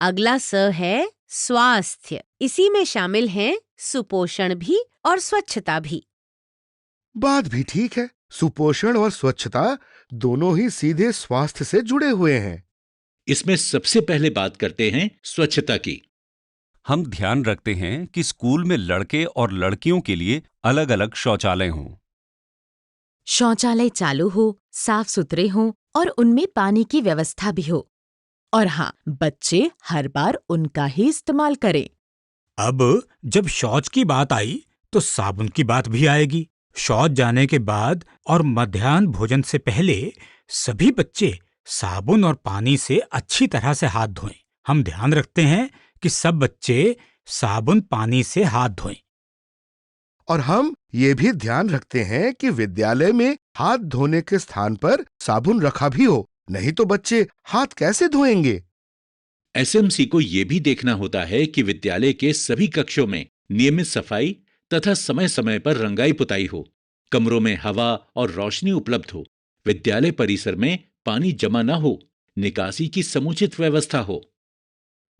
अगला स है स्वास्थ्य। इसी में शामिल हैं सुपोषण भी और स्वच्छता भी। बात भी ठीक है, सुपोषण और स्वच्छता दोनों ही सीधे स्वास्थ्य से जुड़े हुए हैं। इसमें सबसे पहले बात करते हैं स्वच्छता की। हम ध्यान रखते हैं कि स्कूल में लड़के और लड़कियों के लिए अलग अलग शौचालय हों। शौचालय चालू हो, साफ सुथरे हों और उनमें पानी की व्यवस्था भी हो। और हाँ, बच्चे हर बार उनका ही इस्तेमाल करें। अब जब शौच की बात आई तो साबुन की बात भी आएगी। शौच जाने के बाद और मध्याह्न भोजन से पहले सभी बच्चे साबुन और पानी से अच्छी तरह से हाथ धोएं। हम ध्यान रखते हैं कि सब बच्चे साबुन पानी से हाथ धोएं। और हम ये भी ध्यान रखते हैं कि विद्यालय में हाथ धोने के स्थान पर साबुन रखा भी हो, नहीं तो बच्चे हाथ कैसे धोएंगे। एसएमसी को यह भी देखना होता है कि विद्यालय के सभी कक्षों में नियमित सफाई तथा समय समय पर रंगाई पुताई हो, कमरों में हवा और रोशनी उपलब्ध हो, विद्यालय परिसर में पानी जमा न हो, निकासी की समुचित व्यवस्था हो।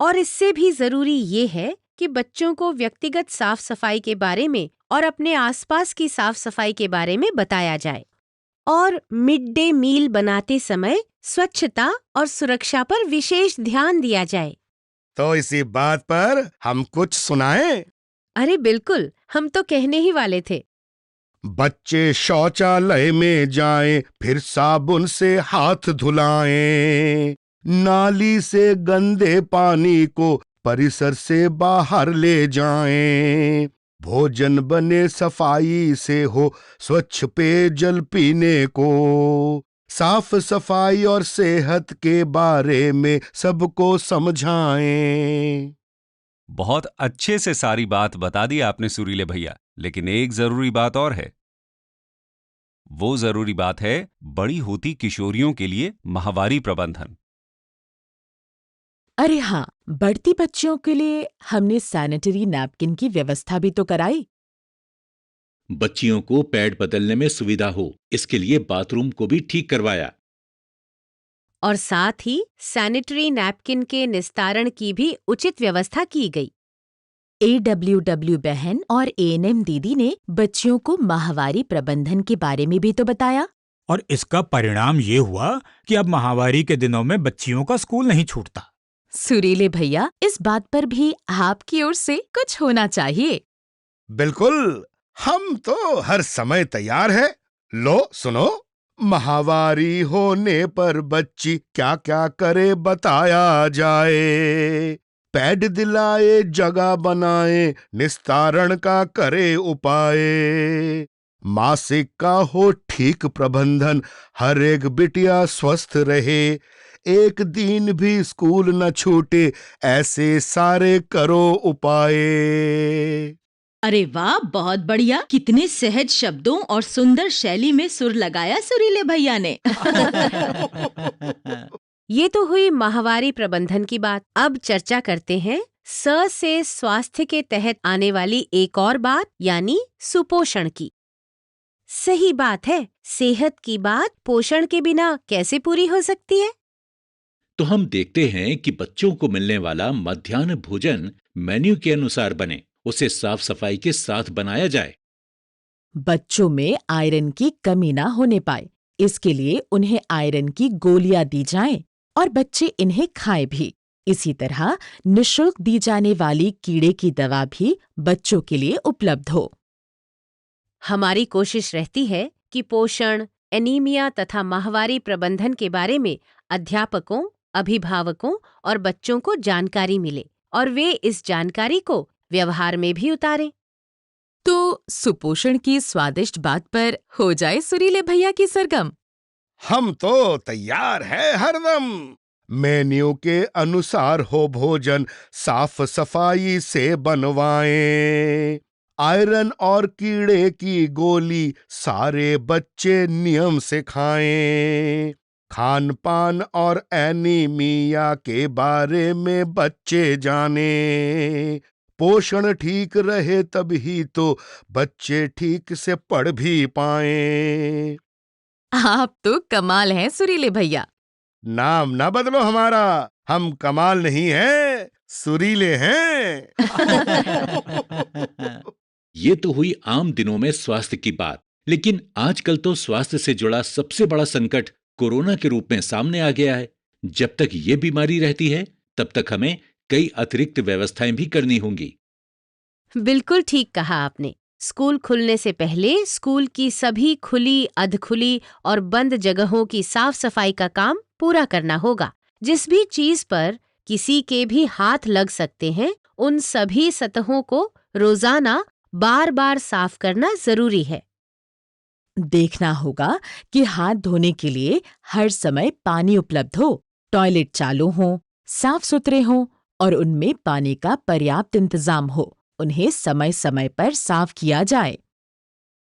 और इससे भी जरूरी ये है कि बच्चों को व्यक्तिगत साफ सफाई के बारे में और अपने आसपास की साफ सफाई के बारे में बताया जाए। और मिड डे मील बनाते समय स्वच्छता और सुरक्षा पर विशेष ध्यान दिया जाए। तो इसी बात पर हम कुछ सुनाएं। अरे बिल्कुल, हम तो कहने ही वाले थे। बच्चे शौचालय में जाएं, फिर साबुन से हाथ धुलाएं। नाली से गंदे पानी को परिसर से बाहर ले जाएं। भोजन बने सफाई से हो, स्वच्छ पेयजल पीने को। साफ सफाई और सेहत के बारे में सबको समझाएं। बहुत अच्छे से सारी बात बता दी आपने सुरीले भैया, लेकिन एक जरूरी बात और है। वो जरूरी बात है बड़ी होती किशोरियों के लिए माहवारी प्रबंधन। अरे हाँ, बढ़ती बच्चियों के लिए हमने सैनिटरी नैपकिन की व्यवस्था भी तो कराई। बच्चियों को पैड बदलने में सुविधा हो, इसके लिए बाथरूम को भी ठीक करवाया। और साथ ही सैनिटरी नैपकिन के निस्तारण की भी उचित व्यवस्था की गई। AWW बहन और ANM दीदी ने बच्चियों को माहवारी प्रबंधन के बारे में भी तो बताया। और इसका परिणाम ये हुआ कि अब माहवारी के दिनों में बच्चियों का स्कूल नहीं छूटता। सुरीले भैया, इस बात पर भी आपकी ओर से कुछ होना चाहिए। बिल्कुल, हम तो हर समय तैयार है। लो सुनो, माहवारी होने पर बच्ची क्या क्या करे बताया जाए। पैड दिलाए, जगह बनाए, निस्तारण का करे उपाय। मासिक का हो ठीक प्रबंधन, हर एक बिटिया स्वस्थ रहे। एक दिन भी स्कूल न छूटे, ऐसे सारे करो उपाय। अरे वाह, बहुत बढ़िया। कितने सहज शब्दों और सुंदर शैली में सुर लगाया सुरीले भैया ने। ये तो हुई माहवारी प्रबंधन की बात। अब चर्चा करते हैं स से स्वास्थ्य के तहत आने वाली एक और बात, यानी सुपोषण की। सही बात है, सेहत की बात पोषण के बिना कैसे पूरी हो सकती है? तो हम देखते हैं कि बच्चों को मिलने वाला मध्याह्न भोजन मेन्यू के अनुसार बने, उसे साफ सफाई के साथ बनाया जाए। बच्चों में आयरन की कमी ना होने पाए, इसके लिए उन्हें आयरन की गोलियां दी जाएं और बच्चे इन्हें खाएं भी। इसी तरह निःशुल्क दी जाने वाली कीड़े की दवा भी बच्चों के लिए उपलब्ध हो। हमारी कोशिश रहती है कि पोषण, एनीमिया तथा माहवारी प्रबंधन के बारे में अध्यापकों, अभिभावकों और बच्चों को जानकारी मिले और वे इस जानकारी को व्यवहार में भी उतारें। तो सुपोषण की स्वादिष्ट बात पर हो जाए सुरीले भैया की सरगम। हम तो तैयार है हरदम। मेन्यू के अनुसार हो भोजन, साफ सफाई से बनवाएं। आयरन और कीड़े की गोली सारे बच्चे नियम से खाएं। खान पान और एनीमिया के बारे में बच्चे जाने। पोषण ठीक रहे तभी तो बच्चे ठीक से पढ़ भी पाएं। आप तो कमाल हैं सुरीले भैया। नाम ना बदलो हमारा, हम कमाल नहीं हैं, सुरीले हैं। ये तो हुई आम दिनों में स्वास्थ्य की बात, लेकिन आजकल तो स्वास्थ्य से जुड़ा सबसे बड़ा संकट कोरोना के रूप में सामने आ गया है। जब तक ये बीमारी रहती है, तब तक हमें कई अतिरिक्त व्यवस्थाएं भी करनी होंगी। बिल्कुल ठीक कहा आपने। स्कूल खुलने से पहले स्कूल की सभी खुली, अधखुली और बंद जगहों की साफ सफाई का काम पूरा करना होगा। जिस भी चीज पर किसी के भी हाथ लग सकते हैं, उन सभी सतहों को रोजाना बार बार साफ करना जरूरी है। देखना होगा कि हाथ धोने के लिए हर समय पानी उपलब्ध हो, टॉयलेट चालू हो, साफ सुथरे हो और उनमें पानी का पर्याप्त इंतजाम हो। उन्हें समय समय पर साफ किया जाए।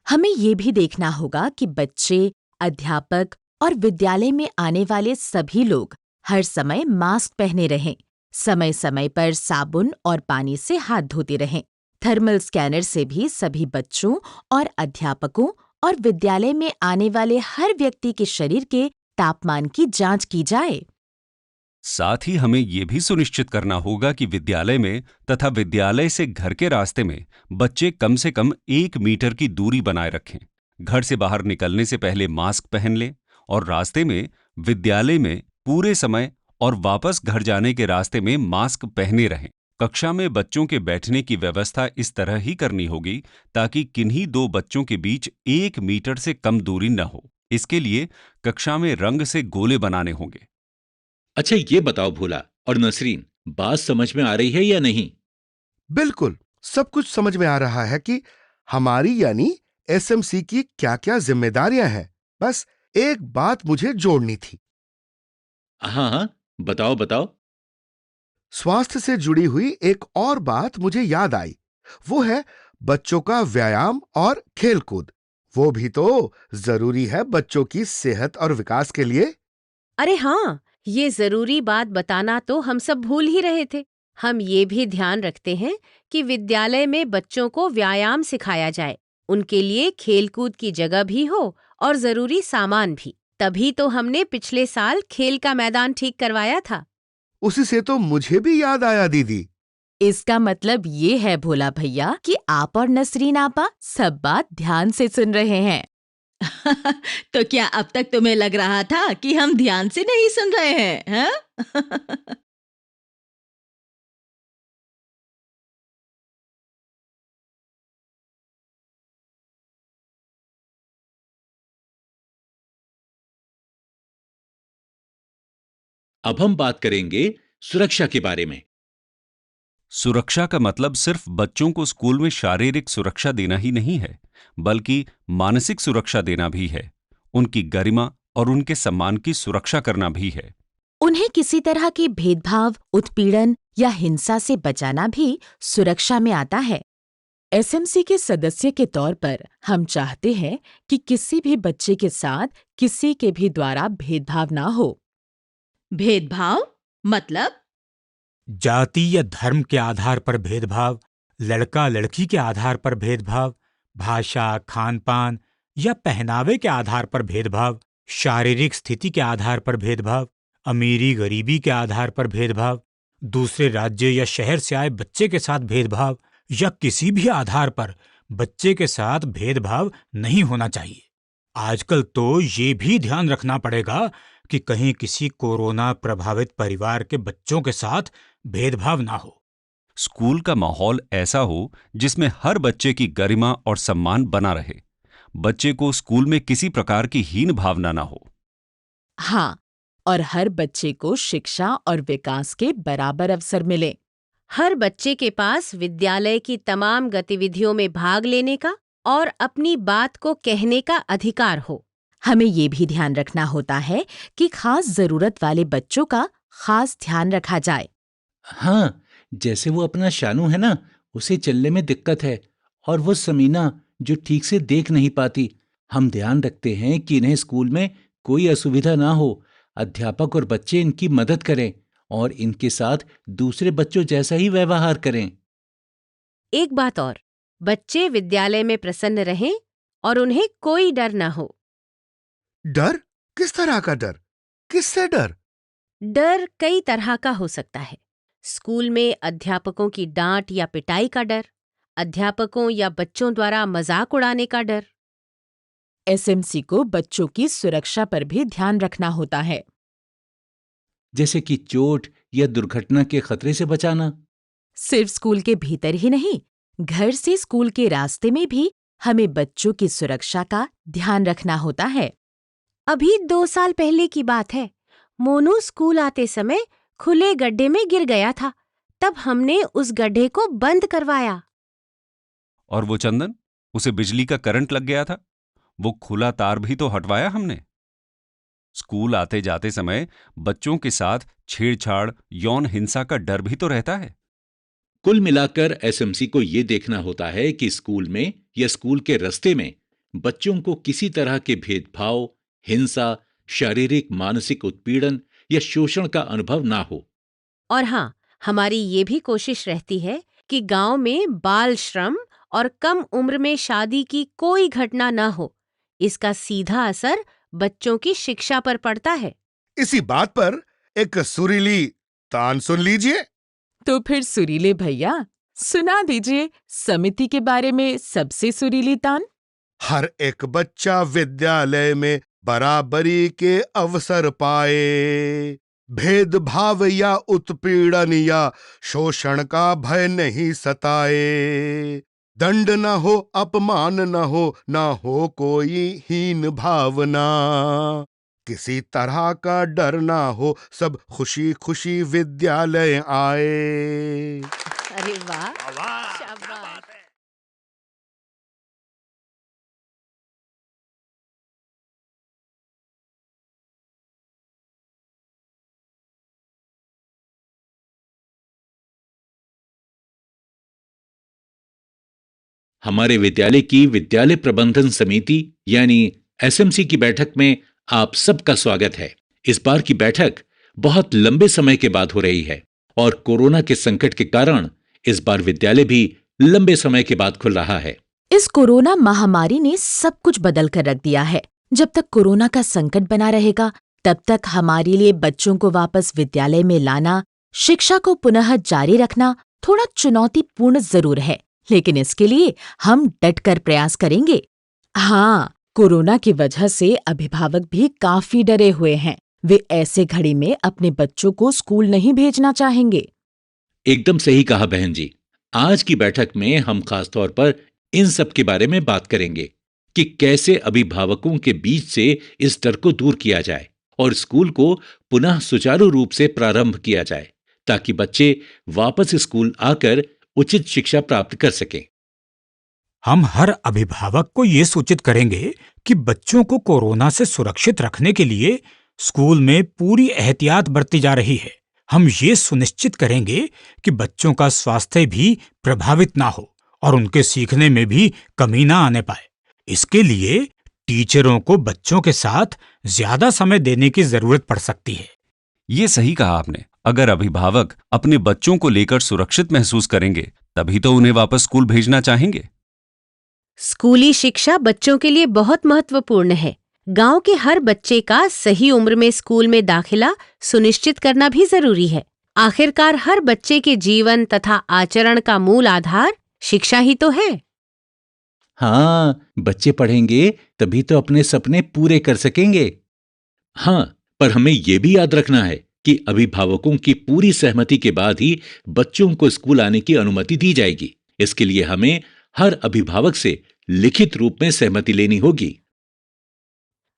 हमें ये भी देखना होगा कि बच्चे, अध्यापक और विद्यालय में आने वाले सभी लोग हर समय मास्क पहने रहें। समय समय पर साबुन और पानी से हाथ धोते रहें। थर्मल स्कैनर से भी सभी बच्चों और अध्यापकों और विद्यालय में आने वाले हर व्यक्ति के शरीर के तापमान की जांच की जाए। साथ ही हमें ये भी सुनिश्चित करना होगा कि विद्यालय में तथा विद्यालय से घर के रास्ते में बच्चे कम से कम 1 मीटर की दूरी बनाए रखें। घर से बाहर निकलने से पहले मास्क पहन लें और रास्ते में, विद्यालय में पूरे समय और वापस घर जाने के रास्ते में मास्क पहने रहें। कक्षा में बच्चों के बैठने की व्यवस्था इस तरह ही करनी होगी ताकि किन्हीं 2 बच्चों के बीच 1 मीटर से कम दूरी न हो। इसके लिए कक्षा में रंग से गोले बनाने होंगे। अच्छा, ये बताओ भोला और नसरीन, बात समझ में आ रही है या नहीं? बिल्कुल, सब कुछ समझ में आ रहा है कि हमारी यानी एसएमसी की क्या-क्या जिम्मेदारियां हैं। बस एक बात मुझे जोड़नी थी। हाँ हाँ, बताओ बताओ। स्वास्थ्य से जुड़ी हुई एक और बात मुझे याद आई। वो है बच्चों का व्यायाम और खेलकूद। वो भी तो जरूरी है बच्चों की सेहत और विकास के लिए। अरे हाँ, ये जरूरी बात बताना तो हम सब भूल ही रहे थे। हम ये भी ध्यान रखते हैं कि विद्यालय में बच्चों को व्यायाम सिखाया जाए, उनके लिए खेलकूद की जगह भी हो और जरूरी सामान भी। तभी तो हमने पिछले साल खेल का मैदान ठीक करवाया था। उसी से तो मुझे भी याद आया दीदी। इसका मतलब ये है भोला भैया कि आप और नसरीन आपा सब बात ध्यान से सुन रहे हैं। तो क्या अब तक तुम्हें लग रहा था कि हम ध्यान से नहीं सुन रहे हैं, हैं? अब हम बात करेंगे सुरक्षा के बारे में। सुरक्षा का मतलब सिर्फ बच्चों को स्कूल में शारीरिक सुरक्षा देना ही नहीं है, बल्कि मानसिक सुरक्षा देना भी है। उनकी गरिमा और उनके सम्मान की सुरक्षा करना भी है। उन्हें किसी तरह के भेदभाव, उत्पीड़न या हिंसा से बचाना भी सुरक्षा में आता है। एसएमसी के सदस्य के तौर पर हम चाहते हैं कि किसी भी बच्चे के साथ किसी के भी द्वारा भेदभाव ना हो। भेदभाव मतलब? जाति या धर्म के आधार पर भेदभाव, लड़का लड़की के आधार पर भेदभाव, भाषा, खान पान या पहनावे के आधार पर भेदभाव, शारीरिक स्थिति के आधार पर भेदभाव, अमीरी गरीबी के आधार पर भेदभाव, दूसरे राज्य या शहर से आए बच्चे के साथ भेदभाव या किसी भी आधार पर बच्चे के साथ भेदभाव नहीं होना चाहिए। आजकल तो ये भी ध्यान रखना पड़ेगा कि कहीं किसी कोरोना प्रभावित परिवार के बच्चों के साथ भेदभाव ना हो। स्कूल का माहौल ऐसा हो जिसमें हर बच्चे की गरिमा और सम्मान बना रहे। बच्चे को स्कूल में किसी प्रकार की हीन भावना ना हो। हाँ, और हर बच्चे को शिक्षा और विकास के बराबर अवसर मिले। हर बच्चे के पास विद्यालय की तमाम गतिविधियों में भाग लेने का और अपनी बात को कहने का अधिकार हो। हमें ये भी ध्यान रखना होता है कि खास जरूरत वाले बच्चों का खास ध्यान रखा जाए। हाँ, जैसे वो अपना शानू है ना, उसे चलने में दिक्कत है, और वो समीना जो ठीक से देख नहीं पाती। हम ध्यान रखते हैं कि इन्हें स्कूल में कोई असुविधा ना हो। अध्यापक और बच्चे इनकी मदद करें और इनके साथ दूसरे बच्चों जैसा ही व्यवहार करें। एक बात और, बच्चे विद्यालय में प्रसन्न रहें और उन्हें कोई डर न हो। डर? किस तरह का डर? किससे डर? डर कई तरह का हो सकता है। स्कूल में अध्यापकों की डांट या पिटाई का डर, अध्यापकों या बच्चों द्वारा मजाक उड़ाने का डर। एसएमसी को बच्चों की सुरक्षा पर भी ध्यान रखना होता है। जैसे कि चोट या दुर्घटना के खतरे से बचाना। सिर्फ स्कूल के भीतर ही नहीं, घर से स्कूल के रास्ते में भी हमें बच्चों की सुरक्षा का ध्यान रखना होता है। अभी 2 साल पहले की बात है। मोनू स्कूल आते समय खुले गड्ढे में गिर गया था। तब हमने उस गड्ढे को बंद करवाया। और वो चंदन, उसे बिजली का करंट लग गया था। वो खुला तार भी तो हटवाया हमने। स्कूल आते जाते समय बच्चों के साथ छेड़छाड़, यौन हिंसा का डर भी तो रहता है। कुल मिलाकर एसएमसी को यह देखना होता है कि स्कूल में या स्कूल के रास्ते में बच्चों को किसी तरह के भेदभाव, हिंसा, शारीरिक मानसिक उत्पीड़न या शोषण का अनुभव ना हो। और हाँ, हमारी ये भी कोशिश रहती है कि गांव में बाल श्रम और कम उम्र में शादी की कोई घटना न हो। इसका सीधा असर बच्चों की शिक्षा पर पड़ता है। इसी बात पर एक सुरीली तान सुन लीजिए। तो फिर सुरीले भैया, सुना दीजिए समिति के बारे में सबसे सुरीली तान। हर एक बच्चा विद्यालय में बराबरी के अवसर पाए, भेदभाव या उत्पीड़न या शोषण का भय नहीं सताए, दंड न हो, अपमान न हो कोई हीन भावना, किसी तरह का डर ना हो, सब खुशी खुशी विद्यालय आए। अरे वाह, शाबाश। हमारे विद्यालय की विद्यालय प्रबंधन समिति यानी एसएमसी की बैठक में आप सबका स्वागत है। इस बार की बैठक बहुत लंबे समय के बाद हो रही है और कोरोना के संकट के कारण इस बार विद्यालय भी लंबे समय के बाद खुल रहा है। इस कोरोना महामारी ने सब कुछ बदल कर रख दिया है। जब तक कोरोना का संकट बना रहेगा, तब तक हमारे लिए बच्चों को वापस विद्यालय में लाना, शिक्षा को पुनः जारी रखना थोड़ा चुनौतीपूर्ण जरूर है, लेकिन इसके लिए हम डटकर प्रयास करेंगे। हाँ, कोरोना की वजह से अभिभावक भी काफी डरे हुए हैं। वे ऐसे घड़ी में अपने बच्चों को स्कूल नहीं भेजना चाहेंगे। एकदम सही कहा बहन जी। आज की बैठक में हम खास तौर पर इन सब के बारे में बात करेंगे कि कैसे अभिभावकों के बीच से इस डर को दूर किया जाए और स्कूल को पुनः सुचारू रूप से प्रारंभ किया जाए, ताकि बच्चे वापस स्कूल आकर उचित शिक्षा प्राप्त कर सकें। हम हर अभिभावक को ये सूचित करेंगे कि बच्चों को कोरोना से सुरक्षित रखने के लिए स्कूल में पूरी एहतियात बरती जा रही है। हम ये सुनिश्चित करेंगे कि बच्चों का स्वास्थ्य भी प्रभावित ना हो और उनके सीखने में भी कमी ना आने पाए। इसके लिए टीचरों को बच्चों के साथ ज्यादा समय देने की जरूरत पड़ सकती है। ये सही कहा आपने। अगर अभिभावक अपने बच्चों को लेकर सुरक्षित महसूस करेंगे, तभी तो उन्हें वापस स्कूल भेजना चाहेंगे। स्कूली शिक्षा बच्चों के लिए बहुत महत्वपूर्ण है। गांव के हर बच्चे का सही उम्र में स्कूल में दाखिला सुनिश्चित करना भी जरूरी है। आखिरकार हर बच्चे के जीवन तथा आचरण का मूल आधार शिक्षा ही तो है। हाँ, बच्चे पढ़ेंगे तभी तो अपने सपने पूरे कर सकेंगे। हाँ, पर हमें यह भी याद रखना है कि अभिभावकों की पूरी सहमति के बाद ही बच्चों को स्कूल आने की अनुमति दी जाएगी। इसके लिए हमें हर अभिभावक से लिखित रूप में सहमति लेनी होगी।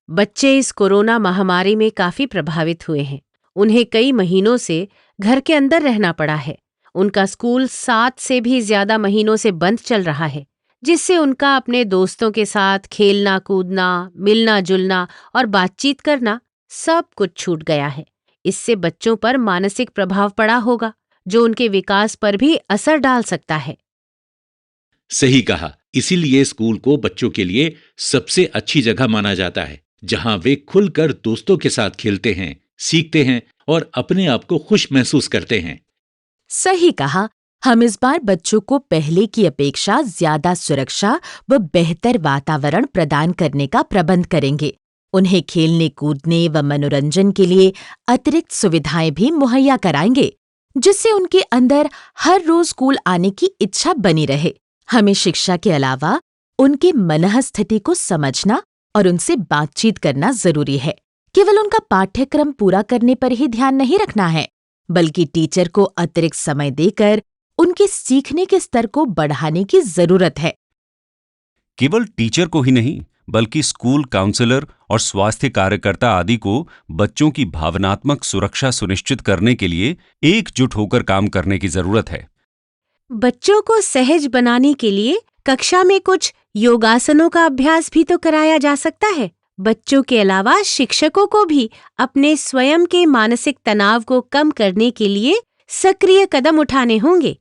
बच्चे इस कोरोना महामारी में काफी प्रभावित हुए हैं। उन्हें कई महीनों से घर के अंदर रहना पड़ा है। उनका स्कूल 7 से भी ज्यादा महीनों से बंद चल रहा है, जिससे उनका अपने दोस्तों के साथ खेलना कूदना, मिलना जुलना और बातचीत करना सब कुछ छूट गया है। इससे बच्चों पर मानसिक प्रभाव पड़ा होगा, जो उनके विकास पर भी असर डाल सकता है। सही कहा। इसीलिए स्कूल को बच्चों के लिए सबसे अच्छी जगह माना जाता है, जहां वे खुलकर दोस्तों के साथ खेलते हैं, सीखते हैं और अपने आप को खुश महसूस करते हैं। सही कहा। हम इस बार बच्चों को पहले की अपेक्षा ज्यादा सुरक्षा व बेहतर वातावरण प्रदान करने का प्रबंध करेंगे। उन्हें खेलने कूदने व मनोरंजन के लिए अतिरिक्त सुविधाएं भी मुहैया कराएंगे, जिससे उनके अंदर हर रोज स्कूल आने की इच्छा बनी रहे। हमें शिक्षा के अलावा उनके मनःस्थिति को समझना और उनसे बातचीत करना जरूरी है। केवल उनका पाठ्यक्रम पूरा करने पर ही ध्यान नहीं रखना है, बल्कि टीचर को अतिरिक्त समय देकर उनके सीखने के स्तर को बढ़ाने की जरूरत है। केवल टीचर को ही नहीं, बल्कि स्कूल काउंसलर और स्वास्थ्य कार्यकर्ता आदि को बच्चों की भावनात्मक सुरक्षा सुनिश्चित करने के लिए एकजुट होकर काम करने की जरूरत है। बच्चों को सहज बनाने के लिए कक्षा में कुछ योगासनों का अभ्यास भी तो कराया जा सकता है। बच्चों के अलावा शिक्षकों को भी अपने स्वयं के मानसिक तनाव को कम करने के लिए सक्रिय कदम उठाने होंगे।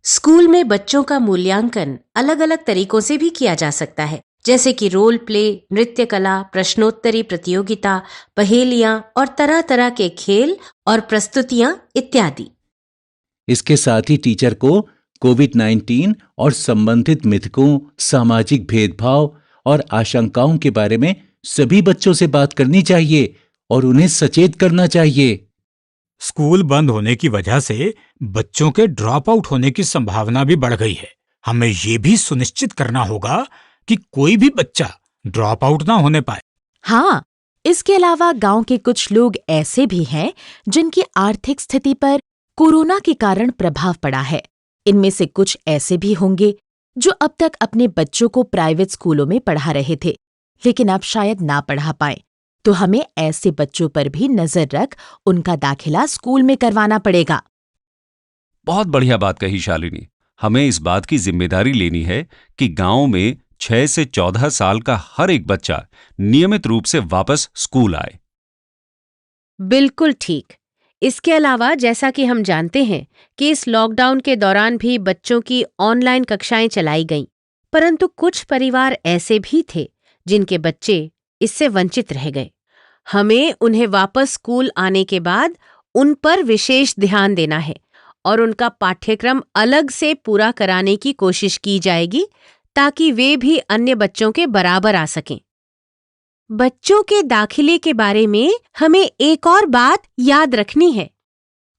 स्कूल में बच्चों का मूल्यांकन अलग अलग तरीकों से भी किया जा सकता है, जैसे कि रोल प्ले, नृत्य कला, प्रश्नोत्तरी प्रतियोगिता, पहेलियां और तरह तरह के खेल और प्रस्तुतियां इत्यादि। इसके साथ ही टीचर को कोविड-19 और संबंधित मिथकों, सामाजिक भेदभाव और आशंकाओं के बारे में सभी बच्चों से बात करनी चाहिए और उन्हें सचेत करना चाहिए। स्कूल बंद होने की वजह से बच्चों के ड्रॉप आउट होने की संभावना भी बढ़ गई है। हमें ये भी सुनिश्चित करना होगा कि कोई भी बच्चा ड्रॉप आउट ना होने पाए। हाँ, इसके अलावा गांव के कुछ लोग ऐसे भी हैं जिनकी आर्थिक स्थिति पर कोरोना के कारण प्रभाव पड़ा है। इनमें से कुछ ऐसे भी होंगे जो अब तक अपने बच्चों को प्राइवेट स्कूलों में पढ़ा रहे थे, लेकिन अब शायद ना पढ़ा पाए। तो हमें ऐसे बच्चों पर भी नजर रख उनका दाखिला स्कूल में करवाना पड़ेगा। बहुत बढ़िया बात कही शालिनी। हमें इस बात की जिम्मेदारी लेनी है कि गांव में 6 से 14 साल का हर एक बच्चा नियमित रूप से वापस स्कूल आए। बिल्कुल ठीक। इसके अलावा जैसा कि हम जानते हैं कि इस लॉकडाउन के दौरान भी बच्चों की ऑनलाइन कक्षाएं चलाई गईं, परंतु कुछ परिवार ऐसे भी थे जिनके बच्चे इससे वंचित रह गए। हमें उन्हें वापस स्कूल आने के बाद उन पर विशेष ध्यान देना है और उनका पाठ्यक्रम अलग से पूरा कराने की कोशिश की जाएगी ताकि वे भी अन्य बच्चों के बराबर आ सकें। बच्चों के दाखिले के बारे में हमें एक और बात याद रखनी है।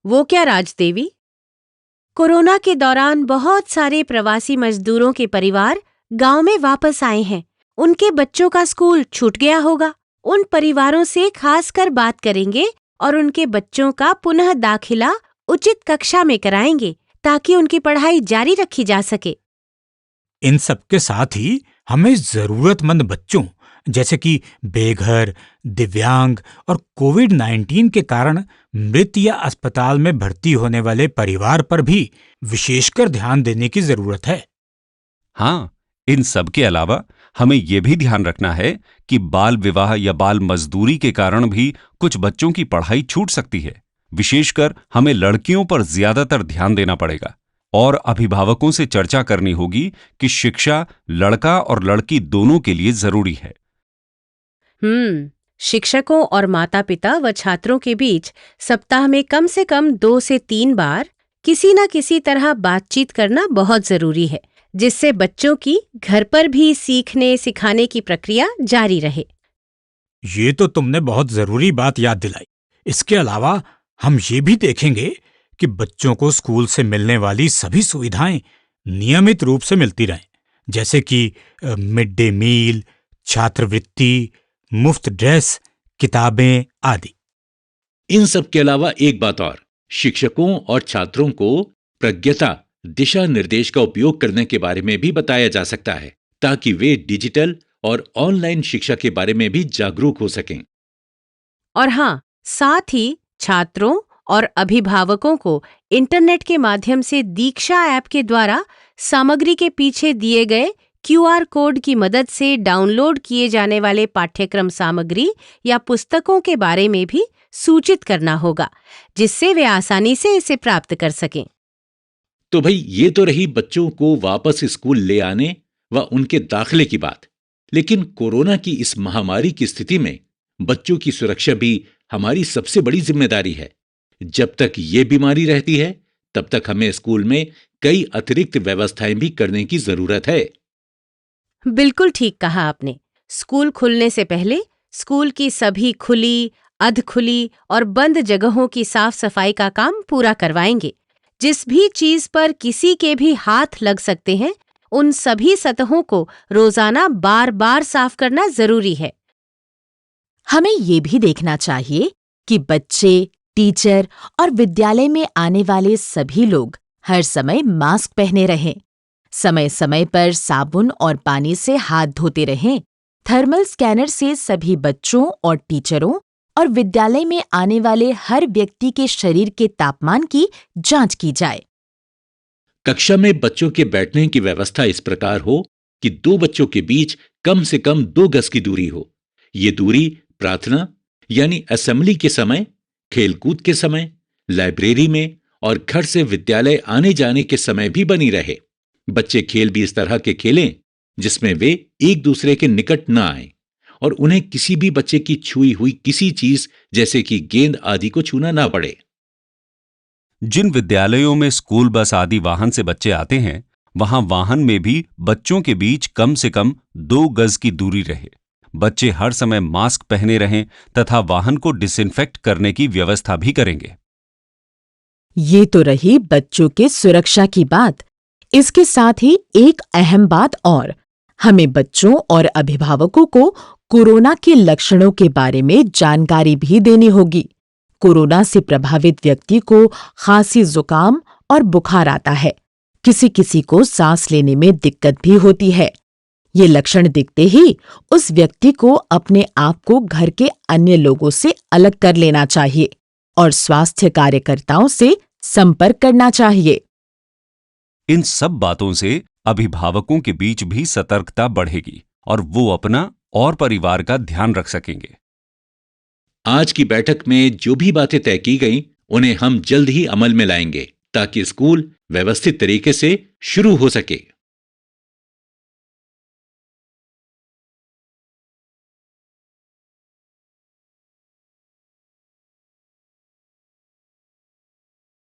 वो क्या राजदेवी? कोरोना के दौरान बहुत सारे प्रवासी मजदूरों के परिवार गांव में वापस आए हैं। उनके बच्चों का स्कूल छूट गया होगा। उन परिवारों से खासकर बात करेंगे और उनके बच्चों का पुनः दाखिला उचित कक्षा में कराएंगे ताकि उनकी पढ़ाई जारी रखी जा सके। इन सब के साथ ही हमें जरूरतमंद बच्चों जैसे कि बेघर, दिव्यांग और कोविड-19 के कारण मृत या अस्पताल में भर्ती होने वाले परिवार पर भी विशेषकर ध्यान देने की जरूरत है। हाँ, इन सब के अलावा हमें यह भी ध्यान रखना है कि बाल विवाह या बाल मजदूरी के कारण भी कुछ बच्चों की पढ़ाई छूट सकती है। विशेषकर हमें लड़कियों पर ज्यादातर ध्यान देना पड़ेगा और अभिभावकों से चर्चा करनी होगी कि शिक्षा लड़का और लड़की दोनों के लिए जरूरी है। शिक्षकों और माता-पिता व छात्रों के बीच सप्ताह में कम से कम 2 से 3 बार किसी न किसी तरह बातचीत करना बहुत जरूरी है, जिससे बच्चों की घर पर भी सीखने सिखाने की प्रक्रिया जारी रहे। ये तो तुमने बहुत जरूरी बात याद दिलाई। इसके अलावा हम ये भी देखेंगे कि बच्चों को स्कूल से मिलने वाली सभी सुविधाएं नियमित रूप से मिलती रहें, जैसे कि मिड डे मील, छात्रवृत्ति, मुफ्त ड्रेस, किताबें आदि। इन सब के अलावा एक बात और, शिक्षकों और छात्रों को प्रज्ञता दिशा निर्देश का उपयोग करने के बारे में भी बताया जा सकता है ताकि वे डिजिटल और ऑनलाइन शिक्षा के बारे में भी जागरूक हो सकें। और हाँ, साथ ही छात्रों और अभिभावकों को इंटरनेट के माध्यम से दीक्षा ऐप के द्वारा सामग्री के पीछे दिए गए QR कोड की मदद से डाउनलोड किए जाने वाले पाठ्यक्रम सामग्री या पुस्तकों के बारे में भी सूचित करना होगा, जिससे वे आसानी से इसे प्राप्त कर सकें। तो भाई, ये तो रही बच्चों को वापस स्कूल ले आने व उनके दाखिले की बात। लेकिन कोरोना की इस महामारी की स्थिति में बच्चों की सुरक्षा भी हमारी सबसे बड़ी जिम्मेदारी है। जब तक ये बीमारी रहती है, तब तक हमें स्कूल में कई अतिरिक्त व्यवस्थाएं भी करने की जरूरत है। बिल्कुल ठीक कहा आपने। स्कूल खुलने से पहले स्कूल की सभी खुली, अधखुली और बंद जगहों की साफ सफाई का काम पूरा करवाएंगे। जिस भी चीज पर किसी के भी हाथ लग सकते हैं, उन सभी सतहों को रोजाना बार बार साफ करना जरूरी है। हमें ये भी देखना चाहिए कि बच्चे, टीचर और विद्यालय में आने वाले सभी लोग हर समय मास्क पहने रहें, समय समय पर साबुन और पानी से हाथ धोते रहें, थर्मल स्कैनर से सभी बच्चों और टीचरों और विद्यालय में आने वाले हर व्यक्ति के शरीर के तापमान की जांच की जाए। कक्षा में बच्चों के बैठने की व्यवस्था इस प्रकार हो कि 2 बच्चों के बीच कम से कम 2 गज की दूरी हो। ये दूरी प्रार्थना यानी असेंबली के समय, खेलकूद के समय, लाइब्रेरी में और घर से विद्यालय आने जाने के समय भी बनी रहे। बच्चे खेल भी इस तरह के खेलें जिसमें वे एक दूसरे के निकट न आएं और उन्हें किसी भी बच्चे की छुई हुई किसी चीज जैसे कि गेंद आदि को छूना ना पड़े। जिन विद्यालयों में स्कूल बस आदि वाहन से बच्चे आते हैं, वहां वाहन में भी बच्चों के बीच कम से कम 2 गज की दूरी रहे। बच्चे हर समय मास्क पहने रहें तथा वाहन को डिसइंफेक्ट करने की व्यवस्था भी करेंगे। ये तो रही बच्चों के सुरक्षा की बात। इसके साथ ही एक अहम बात और, हमें बच्चों और अभिभावकों को कोरोना के लक्षणों के बारे में जानकारी भी देनी होगी। कोरोना से प्रभावित व्यक्ति को खांसी, जुकाम और बुखार आता है। किसी किसी को सांस लेने में दिक्कत भी होती है। ये लक्षण दिखते ही उस व्यक्ति को अपने आप को घर के अन्य लोगों से अलग कर लेना चाहिए और स्वास्थ्य कार्यकर्ताओं से संपर्क करना चाहिए। इन सब बातों से अभिभावकों के बीच भी सतर्कता बढ़ेगी और वो अपना और परिवार का ध्यान रख सकेंगे। आज की बैठक में जो भी बातें तय की गईं, उन्हें हम जल्द ही अमल में लाएंगे ताकि स्कूल व्यवस्थित तरीके से शुरू हो सके।